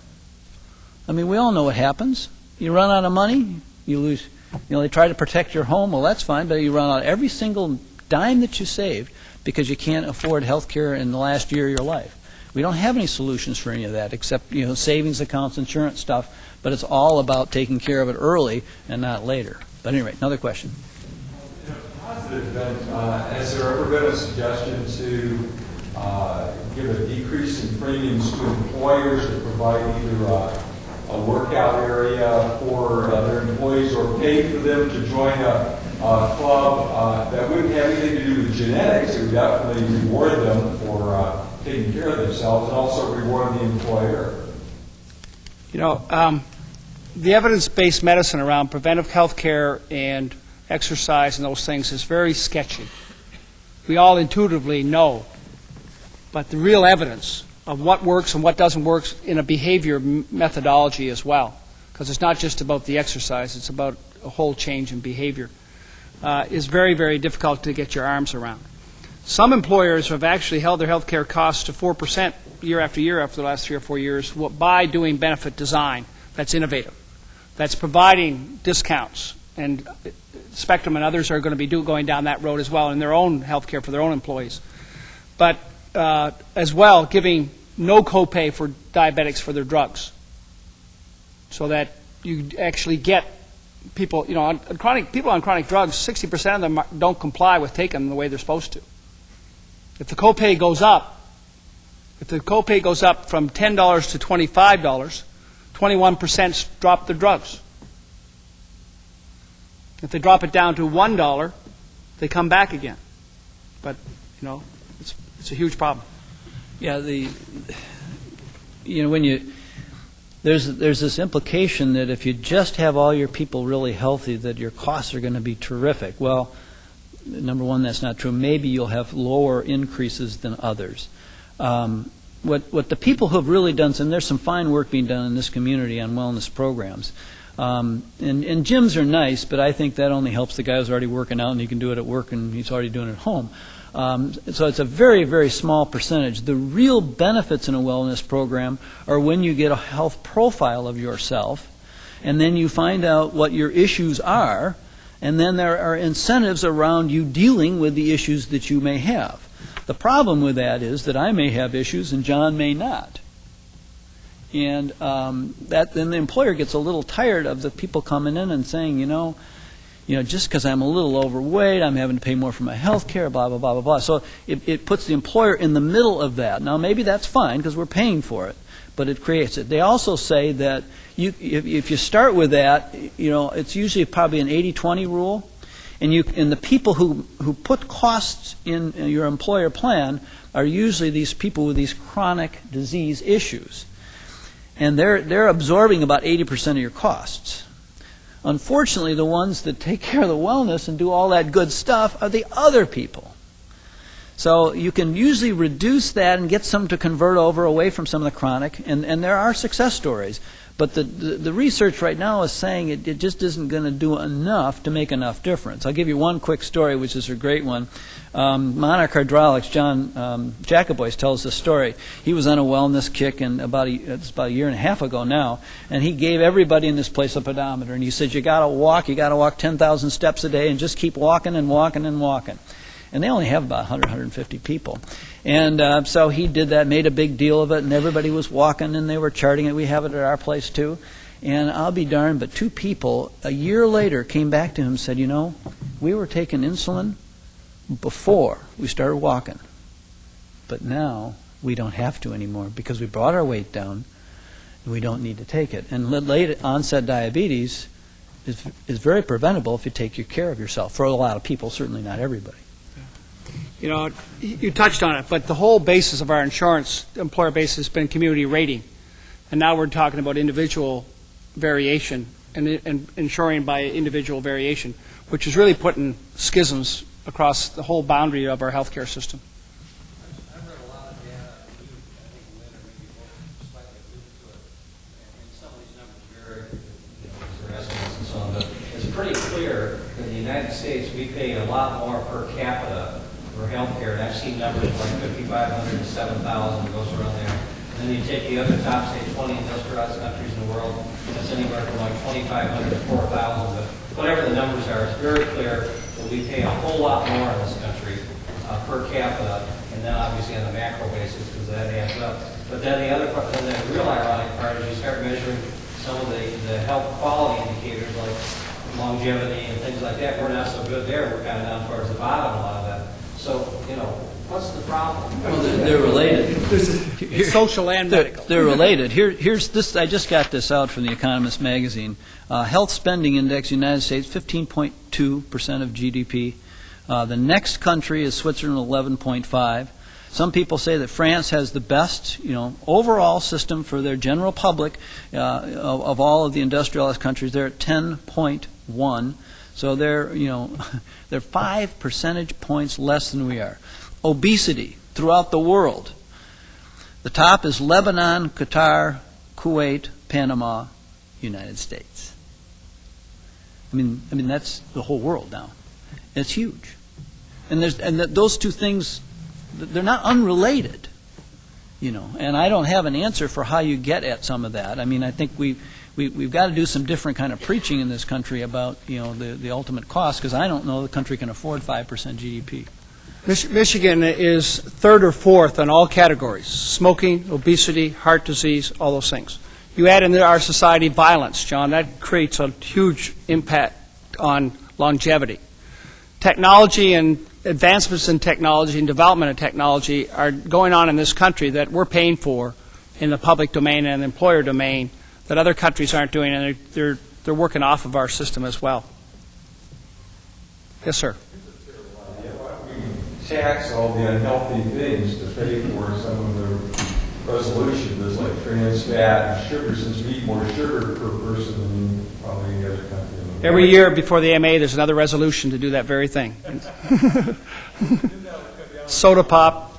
I mean, we all know what happens. You run out of money, you lose. They try to protect your home. Well, that's fine, but you run out every single dime that you saved because you can't afford health care in the last year of your life. We don't have any solutions for any of that except savings accounts, insurance stuff, but it's all about taking care of it early and not later. But anyway, another question. In a positive event, has there ever been a suggestion to give a decrease in premiums to employers to provide either a workout area for their employees or pay for them to join a club that wouldn't have anything to do with genetics? It would definitely reward them for taking care of themselves and also reward the employer. The evidence-based medicine around preventive health care and exercise and those things is very sketchy. We all intuitively know, but the real evidence of what works and what doesn't work in a behavior methodology as well, because it's not just about the exercise, it's about a whole change in behavior, is very, very difficult to get your arms around. Some employers have actually held their health care costs to 4% year after year after the last 3 or 4 years by doing benefit design that's innovative, that's providing discounts. And Spectrum and others are going to be going down that road as well in their own health care for their own employees. But as well, giving no copay for diabetics for their drugs so that you actually get people, people on chronic drugs, 60% of them don't comply with taking them the way they're supposed to. If the copay goes up from $10 to $25, 21% drop their drugs. If they drop it down to $1, they come back again. But, it's a huge problem. Yeah, there's this implication that if you just have all your people really healthy, that your costs are going to be terrific. Well, number one, that's not true. Maybe you'll have lower increases than others. What the people who have really done, and there's some fine work being done in this community on wellness programs. And gyms are nice, but I think that only helps the guy who's already working out and he can do it at work and he's already doing it at home. So it's a very, very small percentage. The real benefits in a wellness program are when you get a health profile of yourself, and then you find out what your issues are, and then there are incentives around you dealing with the issues that you may have. The problem with that is that I may have issues and John may not. And then the employer gets a little tired of the people coming in and saying, just because I'm a little overweight, I'm having to pay more for my health care, blah, blah, blah, blah, blah. So it puts the employer in the middle of that. Now, maybe that's fine because we're paying for it, but it creates it. They also say that if you start with that, it's usually probably an 80-20 rule. And the people who put costs in your employer plan are usually these people with these chronic disease issues. And they're absorbing about 80% of your costs. Unfortunately, the ones that take care of the wellness and do all that good stuff are the other people. So you can usually reduce that and get some to convert over away from some of the chronic, and there are success stories. But the research right now is saying it just isn't going to do enough to make enough difference. I'll give you one quick story, which is a great one. Monarch Hydraulics, John Jacobois tells this story. He was on a wellness kick it's about a year and a half ago now, and he gave everybody in this place a pedometer, and he said, you got to walk 10,000 steps a day and just keep walking and walking and walking. And they only have about 100, 150 people. And so he did that, made a big deal of it, and everybody was walking, and they were charting it. We have it at our place, too. And I'll be darned, but 2 people a year later came back to him and said, we were taking insulin before we started walking. But now we don't have to anymore because we brought our weight down, and we don't need to take it. And late onset diabetes is very preventable if you take care of yourself. For a lot of people, certainly not everybody. You touched on it, but the whole basis of our insurance employer basis has been community rating. And now we're talking about individual variation and insuring by individual variation, which is really putting schisms across the whole boundary of our healthcare system. I've read a lot of data. I think Wynn or maybe both slightly alluded to it. And some of these numbers vary, their estimates and so on. But it's pretty clear that in the United States we pay a lot more per capita for healthcare. And I've seen numbers like 5,500 to 7,000, goes around there. And then you take the other top, say, 20 industrialized countries in the world, that's anywhere from like 2,500 to 4,000. But whatever the numbers are, it's very clear that we pay a whole lot more in this country per capita, and then obviously on the macro basis, because that adds up. But then the other part, then the real ironic part is you start measuring some of the health quality indicators like longevity and things like that. We're not so good there. We're kind of down towards the bottom, a lot of that. So, what's the problem? Well, they're related. It's social and medical. They're related. Here's this. I just got this out from the Economist magazine. Health spending index, United States, 15.2% of GDP. The next country is Switzerland, 11.5. Some people say that France has the best, overall system for their general public of all of the industrialized countries. They're at 10.1. So they're 5 percentage points less than we are. Obesity throughout the world. The top is Lebanon, Qatar, Kuwait, Panama, United States. I mean that's the whole world now. It's huge, and those two things, they're not unrelated, And I don't have an answer for how you get at some of that. I mean, I think we've got to do some different kind of preaching in this country about the ultimate cost, because I don't know the country can afford 5% GDP. Michigan is third or fourth on all categories: smoking, obesity, heart disease, all those things. You add into our society violence, John, that creates a huge impact on longevity. Technology and advancements in technology and development of technology are going on in this country that we're paying for in the public domain and the employer domain that other countries aren't doing, and they're working off of our system as well. Yes, sir. Tax all the unhealthy things to pay for some of the resolution. There's like trans fat and sugar, since we eat more sugar per person than probably any other country in the world. Every year before the AMA, there's another resolution to do that very thing. Soda pop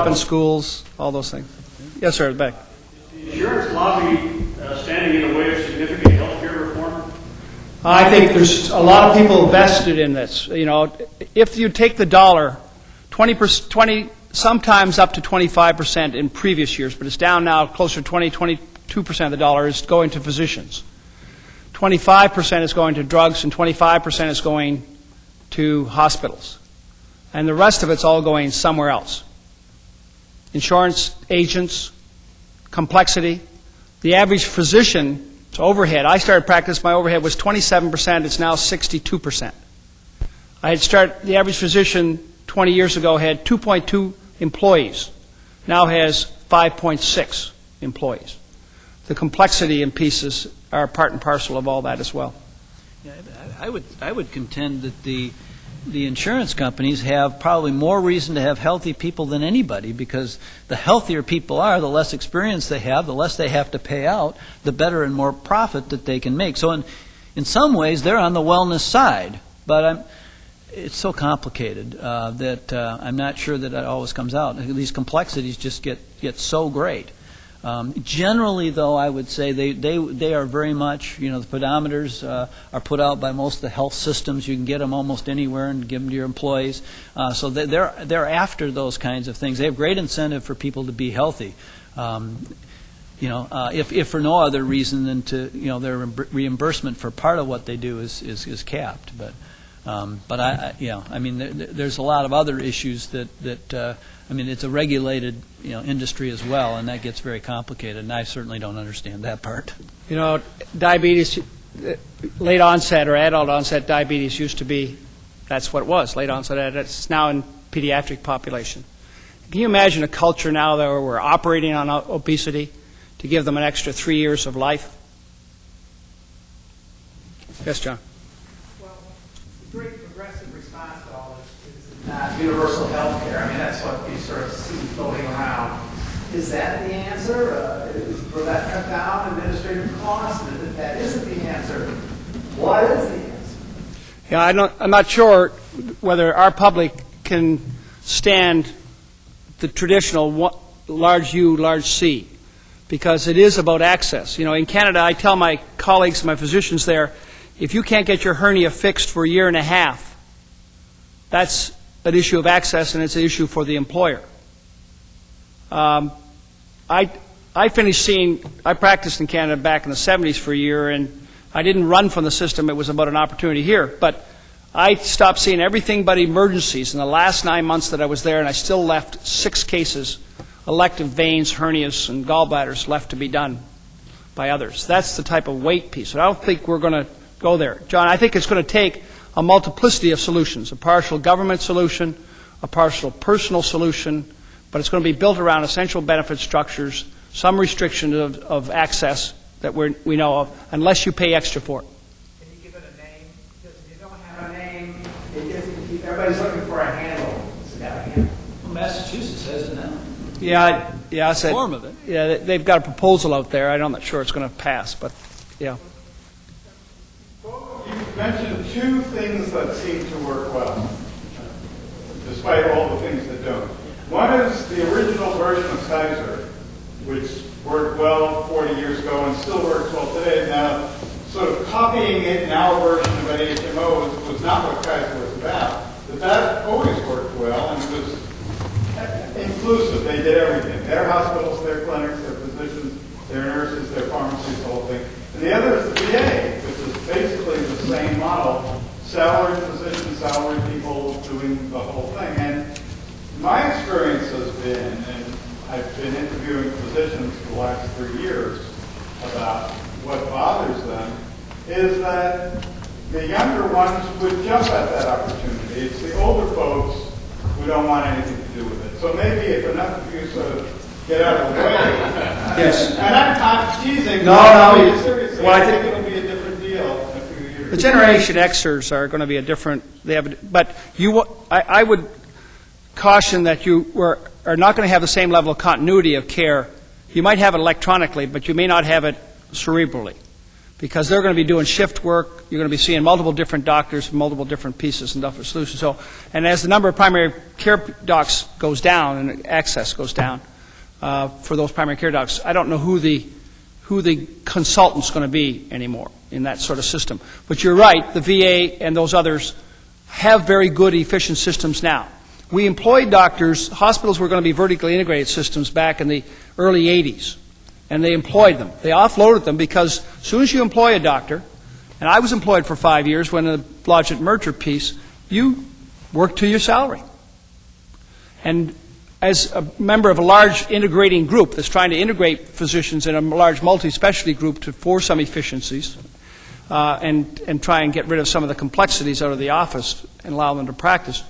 in schools, all those things. Yes, sir, back. The insurance lobby standing in the way of significant health care reform? I think there's a lot of people vested in this. If you take the dollar, 20%, sometimes up to 25% in previous years, but it's down now closer to 22% of the dollar is going to physicians. 25% is going to drugs, and 25% is going to hospitals. And the rest of it's all going somewhere else. Insurance agents, complexity. The average physician, overhead. I started practice, my overhead was 27%, it's now 62%. The average physician 20 years ago had 2.2 employees, now has 5.6 employees. The complexity and pieces are part and parcel of all that as well. Yeah, I would contend that the insurance companies have probably more reason to have healthy people than anybody, because the healthier people are, the less experience they have, the less they have to pay out, the better and more profit that they can make. So in some ways, they're on the wellness side, but it's so complicated that I'm not sure that it always comes out. These complexities just get so great. Generally, though, I would say they are very much, the pedometers are put out by most of the health systems. You can get them almost anywhere and give them to your employees. So they're after those kinds of things. They have great incentive for people to be healthy. If for no other reason than to, their reimbursement for part of what they do is capped. There's a lot of other issues that it's a regulated, industry as well, and that gets very complicated, and I certainly don't understand that part. Diabetes, late onset or adult onset diabetes used to be, that's what it was, late onset. It's now in pediatric population. Can you imagine a culture now that we're operating on obesity to give them an extra 3 years of life? Yes, John. Well, the great progressive response to all this is not universal health care. That's what we sort of see floating around. Is that the answer? Will that cut down administrative costs? isn't the answer, what is the answer? Yeah, I'm not sure whether our public can stand the traditional large U, large C, because it is about access. You know, in Canada, I tell my colleagues, my physicians there, if you can't get your hernia fixed for a year and a half, that's an issue of access, and it's an issue for the employer. I practiced in Canada back in the 70s for a year, and I didn't run from the system. It was about an opportunity here. But I stopped seeing everything but emergencies in the last 9 months that I was there, and I still left 6 cases, elective veins, hernias, and gallbladders left to be done by others. That's the type of weight piece. And I don't think we're going to go there. John, I think it's going to take a multiplicity of solutions, a partial government solution, a partial personal solution, but it's going to be built around essential benefit structures, some restriction of access that we know of, unless you pay extra for it. Can you give it a name? Because if you don't have a name, everybody's looking for a handle. It's got a handle. Well, Massachusetts has it now. Yeah, I said. Form of it. Yeah, they've got a proposal out there. I'm not sure it's going to pass, but yeah. Well, you mentioned 2 things that seem to work well, despite all the things that don't. One is the original version of Kaiser, which worked well 40 years ago and still works well today. Now, sort of copying it in our version of an HMO was not what Kaiser was about. But that always worked well, and it was inclusive. They did everything. Their hospitals, their clinics, their physicians, their nurses, their pharmacies, the whole thing. And the other is the VA, which is basically the same model. Salaried physicians, salaried people doing the whole thing. And my experience has been, and I've been interviewing physicians for the last 3 years about what bothers them, is that the younger ones would jump at that opportunity. It's the older folks who don't want anything to do with it. So maybe if enough of you sort of get out of the way. Yes. And I'm not teasing. No. Seriously, Well, I think it'll be a different deal in a few years. The Generation Xers are going to be a different. But I would caution that you are not going to have the same level of continuity of care. You might have it electronically, but you may not have it cerebrally, because they're going to be doing shift work. You're going to be seeing multiple different doctors, multiple different pieces and different solutions. So, and as the number of primary care docs goes down and access goes down for those primary care docs, I don't know who the consultant's going to be anymore in that sort of system. But you're right, the VA and those others have very good, efficient systems now. We employed doctors. Hospitals were going to be vertically integrated systems back in the early 80s, and they employed them. They offloaded them because as soon as you employ a doctor, and I was employed for 5 years when the Blodgett merger piece, you work to your salary. And as a member of a large integrating group that's trying to integrate physicians in a large multi-specialty group for some efficiencies and try and get rid of some of the complexities out of the office and allow them to practice,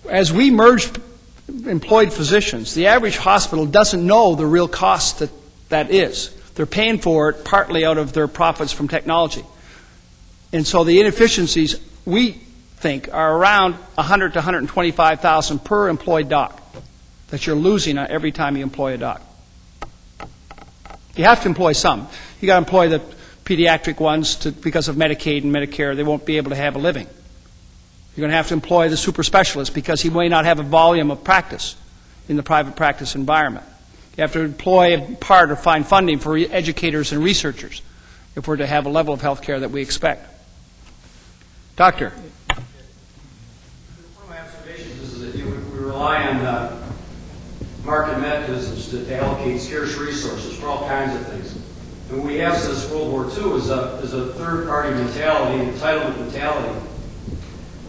as we merged employed physicians, the average hospital doesn't know the real cost that is. They're paying for it partly out of their profits from technology. And so the inefficiencies, we think, are around $100,000 to $125,000 per employed doc that you're losing every time you employ a doc. You have to employ some. You got to employ the pediatric ones because of Medicaid and Medicare. They won't be able to have a living. You're going to have to employ the super specialist because he may not have a volume of practice in the private practice environment. You have to employ a part or find funding for educators and researchers if we're to have a level of health care that we expect. Doctor. One of my observations is that we rely on market mechanisms to allocate scarce resources for all kinds of things. And what we have since World War II is a third-party mentality, entitlement mentality.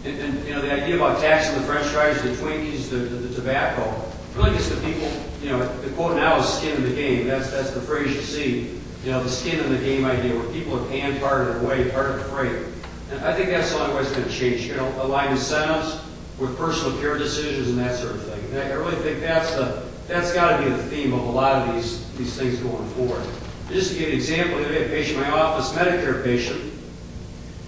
And you know, the idea about taxing the French fries, the Twinkies, the tobacco, really gets the people, you know, the quote now is skin in the game. That's the phrase you see, you know, the skin in the game idea where people are paying part of their way, part of the freight. And I think that's the only way it's going to change. You're going to align incentives with personal care decisions and that sort of thing. And I really think that's got to be the theme of a lot of these things going forward. Just to give you an example, I had a patient in my office, Medicare patient.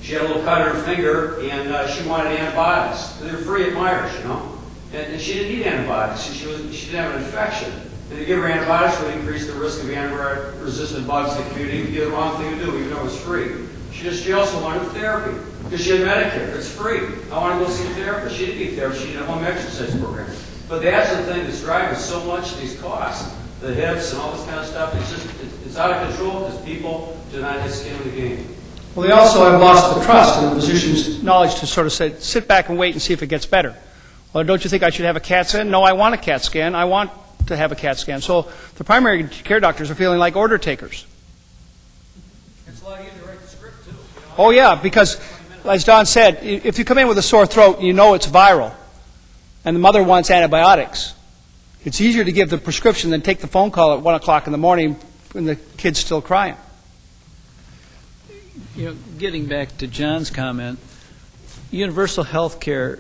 She had a little cut in her finger, and she wanted antibiotics. They're free at Myers, you know. And she didn't need antibiotics. She didn't have an infection. And to give her antibiotics would increase the risk of antibiotic-resistant bugs in the community. It would be the wrong thing to do, even though it was free. She also wanted therapy because she had Medicare. It's free. I want to go see a therapist. She didn't need therapy. She needed a home exercise program. But that's the thing that's driving so much of these costs, the hips and all this kind of stuff. It's out of control because people do not have skin in the game. Well, they also have lost the trust in the physician's knowledge to sort of say, sit back and wait and see if it gets better. Or don't you think I should have a CAT scan? No, I want a CAT scan. I want to have a CAT scan. So the primary care doctors are feeling like order takers. It's a lot easier to write the script, too. Oh, yeah, because, as Don said, if you come in with a sore throat and you know it's viral, and the mother wants antibiotics, it's easier to give the prescription than take the phone call at 1 o'clock in the morning when the kid's still crying. You know, getting back to John's comment, universal health care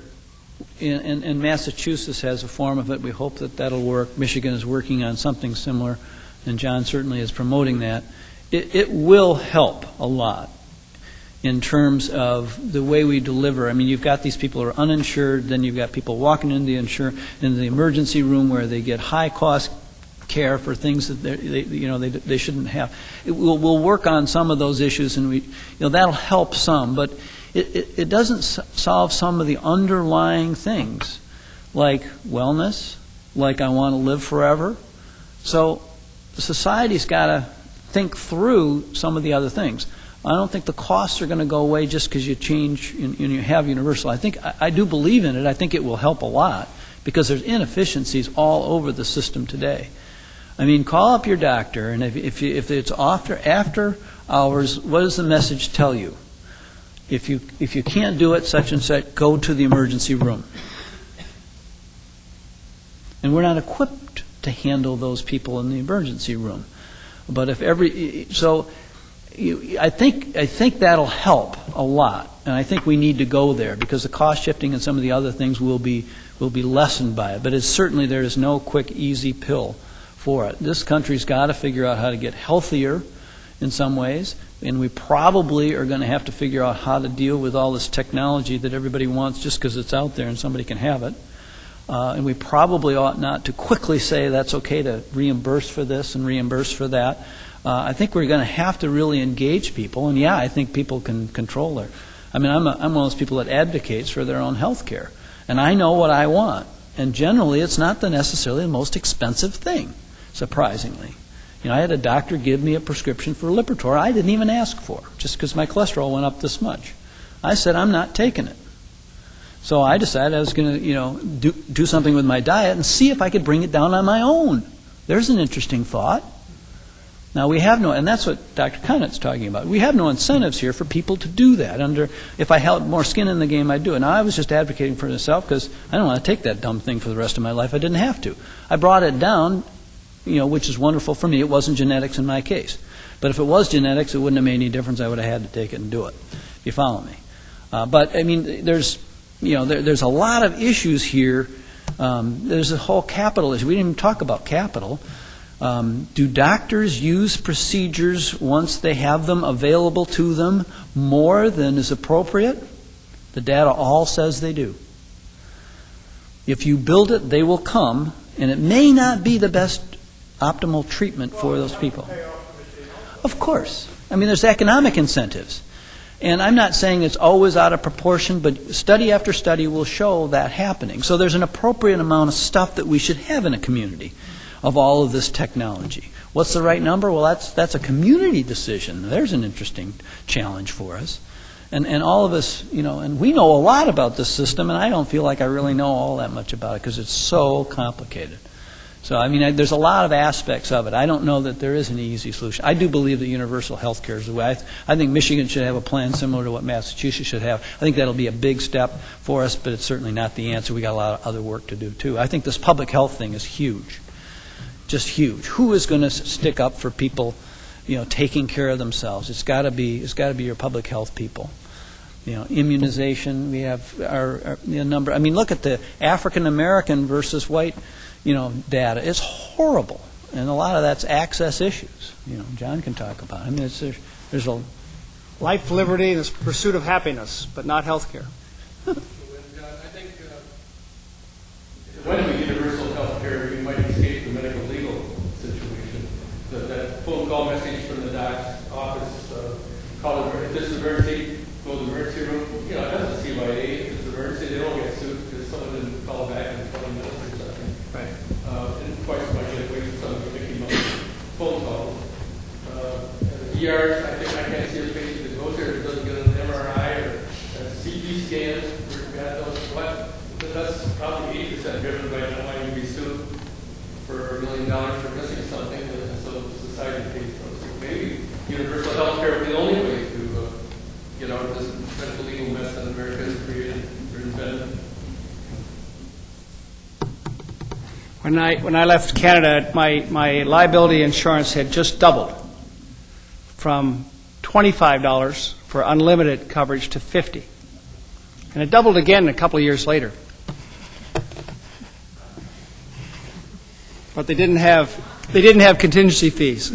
in Massachusetts has a form of it. We hope that that'll work. Michigan is working on something similar, and John certainly is promoting that. It will help a lot in terms of the way we deliver. I mean, you've got these people who are uninsured, then you've got people walking into the emergency room where they get high-cost care for things that they shouldn't have. We'll work on some of those issues, and that'll help some, but it doesn't solve some of the underlying things, like wellness, like I want to live forever. So society's got to think through some of the other things. I don't think the costs are going to go away just because you change and you have universal. I do believe in it. I think it will help a lot because there's inefficiencies all over the system today. I mean, call up your doctor, and if it's after hours, what does the message tell you? If you can't do it, such and such, go to the emergency room. And we're not equipped to handle those people in the emergency room. But I think that'll help a lot, and I think we need to go there because the cost shifting and some of the other things will be lessened by it. But certainly there is no quick, easy pill for it. This country's got to figure out how to get healthier in some ways, and we probably are going to have to figure out how to deal with all this technology that everybody wants just because it's out there and somebody can have it. And we probably ought not to quickly say that's okay to reimburse for this and reimburse for that. I think we're going to have to really engage people, and I think people can control their. I mean, I'm one of those people that advocates for their own health care, and I know what I want, and generally it's not necessarily the most expensive thing, surprisingly. I had a doctor give me a prescription for Lipitor I didn't even ask for, just because my cholesterol went up this much. I said, I'm not taking it. So I decided I was going to, do something with my diet and see if I could bring it down on my own. There's an interesting thought. Now we have and that's what Dr. Connett's talking about. We have no incentives here for people to do that. If I held more skin in the game, I'd do it. Now I was just advocating for myself because I don't want to take that dumb thing for the rest of my life. I didn't have to. I brought it down, which is wonderful for me. It wasn't genetics in my case. But if it was genetics, it wouldn't have made any difference. I would have had to take it and do it. You follow me? But I mean, there's a lot of issues here. There's a whole capital issue. We didn't even talk about capital. Do doctors use procedures once they have them available to them more than is appropriate? The data all says they do. If you build it, they will come, and it may not be the best optimal treatment for those people. Of course. I mean, there's economic incentives. And I'm not saying it's always out of proportion, but study after study will show that happening. So there's an appropriate amount of stuff that we should have in a community of all of this technology. What's the right number? Well, that's a community decision. There's an interesting challenge for us. And all of us, and we know a lot about this system, and I don't feel like I really know all that much about it because it's so complicated. So, I mean, there's a lot of aspects of it. I don't know that there is an easy solution. I do believe that universal health care is the way. I think Michigan should have a plan similar to what Massachusetts should have. I think that'll be a big step for us, but it's certainly not the answer. We got a lot of other work to do, too. I think this public health thing is huge. Just huge. Who is going to stick up for people, taking care of themselves? It's got to be your public health people. Immunization. We have our number. I mean, look at the African American versus white, data. It's horrible, and a lot of that's access issues. John can talk about it. I mean, there's a life, liberty, and the pursuit of happiness, but not health care. I think when we universal health care, we might escape the medical legal call message from the doc's office, call them, if this is emergency, go to the emergency room. You know, it doesn't seem like if it's an emergency, they don't get sued because someone didn't call back in 20 minutes or something. Right. And twice as much as wait for someone to make him a phone call. ERs, I think I can't see a patient that goes there that doesn't get an MRI or a CT scan. We've got those, but that's probably 80% driven by not wanting to be sued for $1 million for missing something, and so society pays for it. So maybe universal health care would be the only way to get out of this medical legal mess that America has created or invented. When I left Canada, my liability insurance had just doubled from $25 for unlimited coverage to $50. And it doubled again a couple of years later. But they didn't have contingency fees.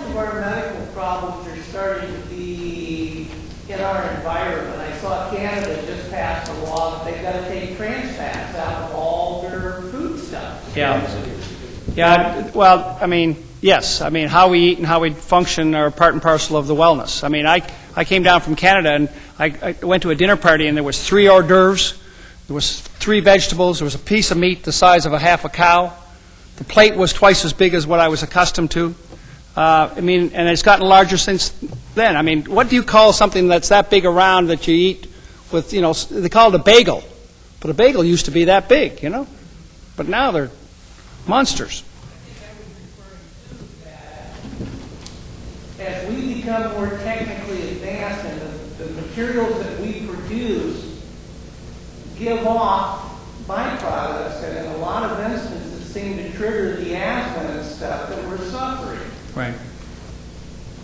Environmental problems are starting to be in our environment. I saw Canada just passed a law that they've got to take trans fats out of all their food stuff. Yeah, well, I mean, yes. I mean, how we eat and how we function are part and parcel of the wellness. I mean, I came down from Canada, and I went to a dinner party, and there was 3 hors d'oeuvres, there was 3 vegetables, there was a piece of meat the size of a half a cow. The plate was twice as big as what I was accustomed to. I mean, and it's gotten larger since then. I mean, what do you call something that's that big around that you eat with, you know, they call it a bagel. But a bagel used to be that big, you know. But now they're monsters. As we become more technically advanced and the materials that we produce give off byproducts, and in a lot of instances seem to trigger the asthma and stuff that we're suffering. Right.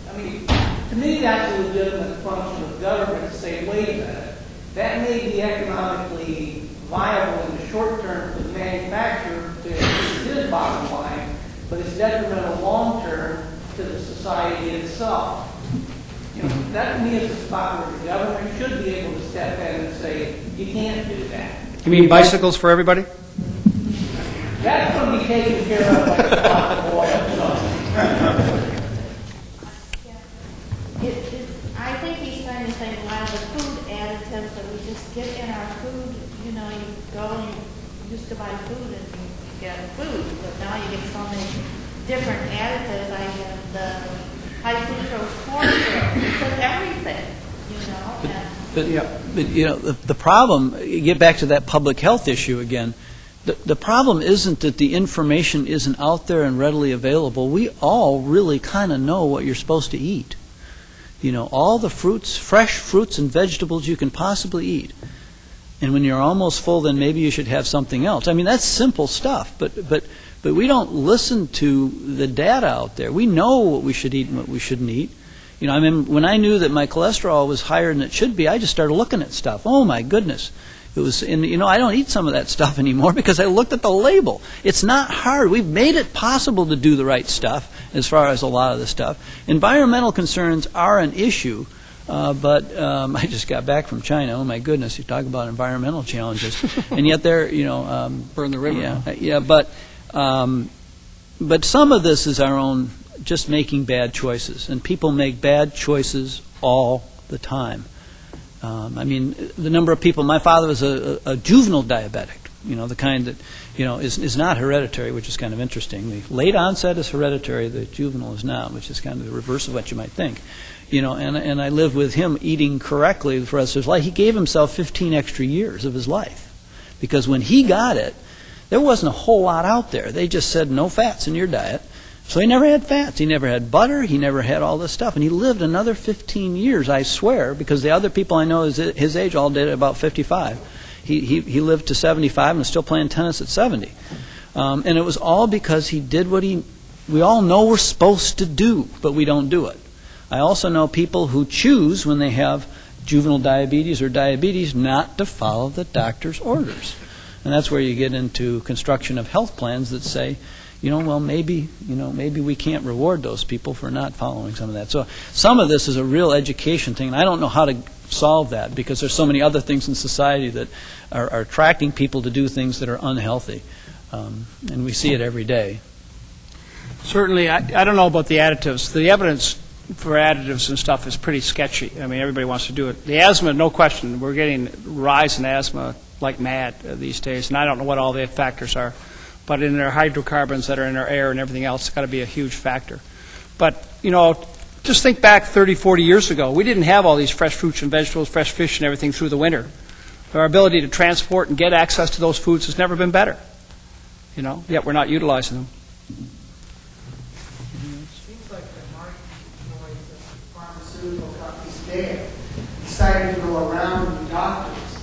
I mean, to me, that's a legitimate function of government to say, wait a minute, that may be economically viable in the short term for the manufacturer to his bottom line, but it's detrimental long term to the society itself. You know, that to me is a spot where the government should be able to step in and say, you can't do that. You mean bicycles for everybody? That's going to be taken care of by the pot of oil. I think he's trying to say, wow, the food additives that we just get in our food, you know, you go and you used to buy food and you get food, but now you get so many different additives. I have the high fructose corn syrup. It says everything, you know. But you know, the problem, you get back to that public health issue again, the problem isn't that the information isn't out there and readily available. We all really kind of know what you're supposed to eat. You know, all the fruits, fresh fruits and vegetables you can possibly eat. And when you're almost full, then maybe you should have something else. I mean, that's simple stuff, but we don't listen to the data out there. We know what we should eat and what we shouldn't eat. You know, I mean, when I knew that my cholesterol was higher than it should be, I just started looking at stuff. Oh my goodness. It was, and you know, I don't eat some of that stuff anymore because I looked at the label. It's not hard. We've made it possible to do the right stuff as far as a lot of the stuff. Environmental concerns are an issue, but I just got back from China. Oh my goodness, you talk about environmental challenges, and yet they're, you know, Burn the river. Yeah, but some of this is our own just making bad choices, and people make bad choices all the time. I mean, the number of people, my father was a juvenile diabetic, you know, the kind that, you know, is not hereditary, which is kind of interesting. The late onset is hereditary, the juvenile is not, which is kind of the reverse of what you might think. You know, and I lived with him eating correctly for the rest of his life. He gave himself 15 extra years of his life because when he got it, there wasn't a whole lot out there. They just said no fats in your diet. So he never had fats. He never had butter. He never had all this stuff. And he lived another 15 years, I swear, because the other people I know his age all did at about 55. He lived to 75 and was still playing tennis at 70. And it was all because he did what we all know we're supposed to do, but we don't do it. I also know people who choose when they have juvenile diabetes or diabetes not to follow the doctor's orders. And that's where you get into construction of health plans that say, you know, well, maybe we can't reward those people for not following some of that. So some of this is a real education thing, and I don't know how to solve that because there's so many other things in society that are attracting people to do things that are unhealthy, and we see it every day. Certainly, I don't know about the additives. The evidence for additives and stuff is pretty sketchy. I mean, everybody wants to do it. The asthma, no question, we're getting a rise in asthma like mad these days, and I don't know what all the factors are. But in their hydrocarbons that are in our air and everything else, it's got to be a huge factor. But, you know, just think back 30, 40 years ago. We didn't have all these fresh fruits and vegetables, fresh fish and everything through the winter. Our ability to transport and get access to those foods has never been better. You know, yet we're not utilizing them. Seems like the marketing noise that pharmaceutical companies did decided to go around the doctors,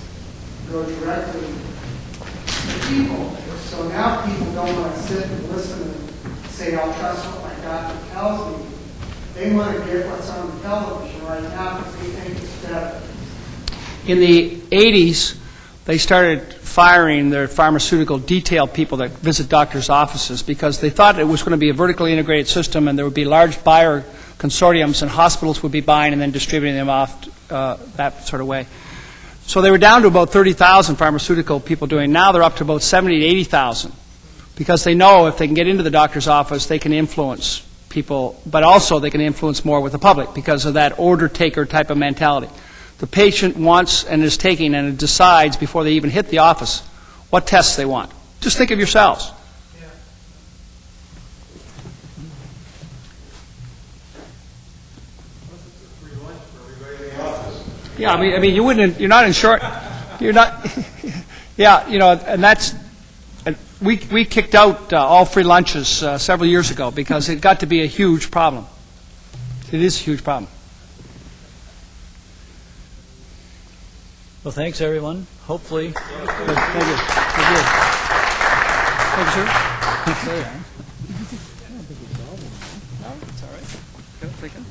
go directly to people. So now people don't want to sit and listen and say, I'll trust what my doctor tells me. They want to get what's on the television right now because they think it's better. In the 80s, they started firing their pharmaceutical detail people that visit doctors' offices because they thought it was going to be a vertically integrated system and there would be large buyer consortiums and hospitals would be buying and then distributing them off that sort of way. So they were down to about 30,000 pharmaceutical people doing. Now they're up to about 70 to 80,000 because they know if they can get into the doctor's office, they can influence people, but also they can influence more with the public because of that order-taker type of mentality. The patient wants and is taking and decides before they even hit the office what tests they want. Just think of yourselves. Yeah, I mean, you wouldn't. You're not in short. You're not. Yeah, you know, and that's. We kicked out all free lunches several years ago because it got to be a huge problem. It is a huge problem. Well, thanks, everyone. Hopefully. Thank you. Thank you, sir. Sorry. No, it's all right. Good thinking.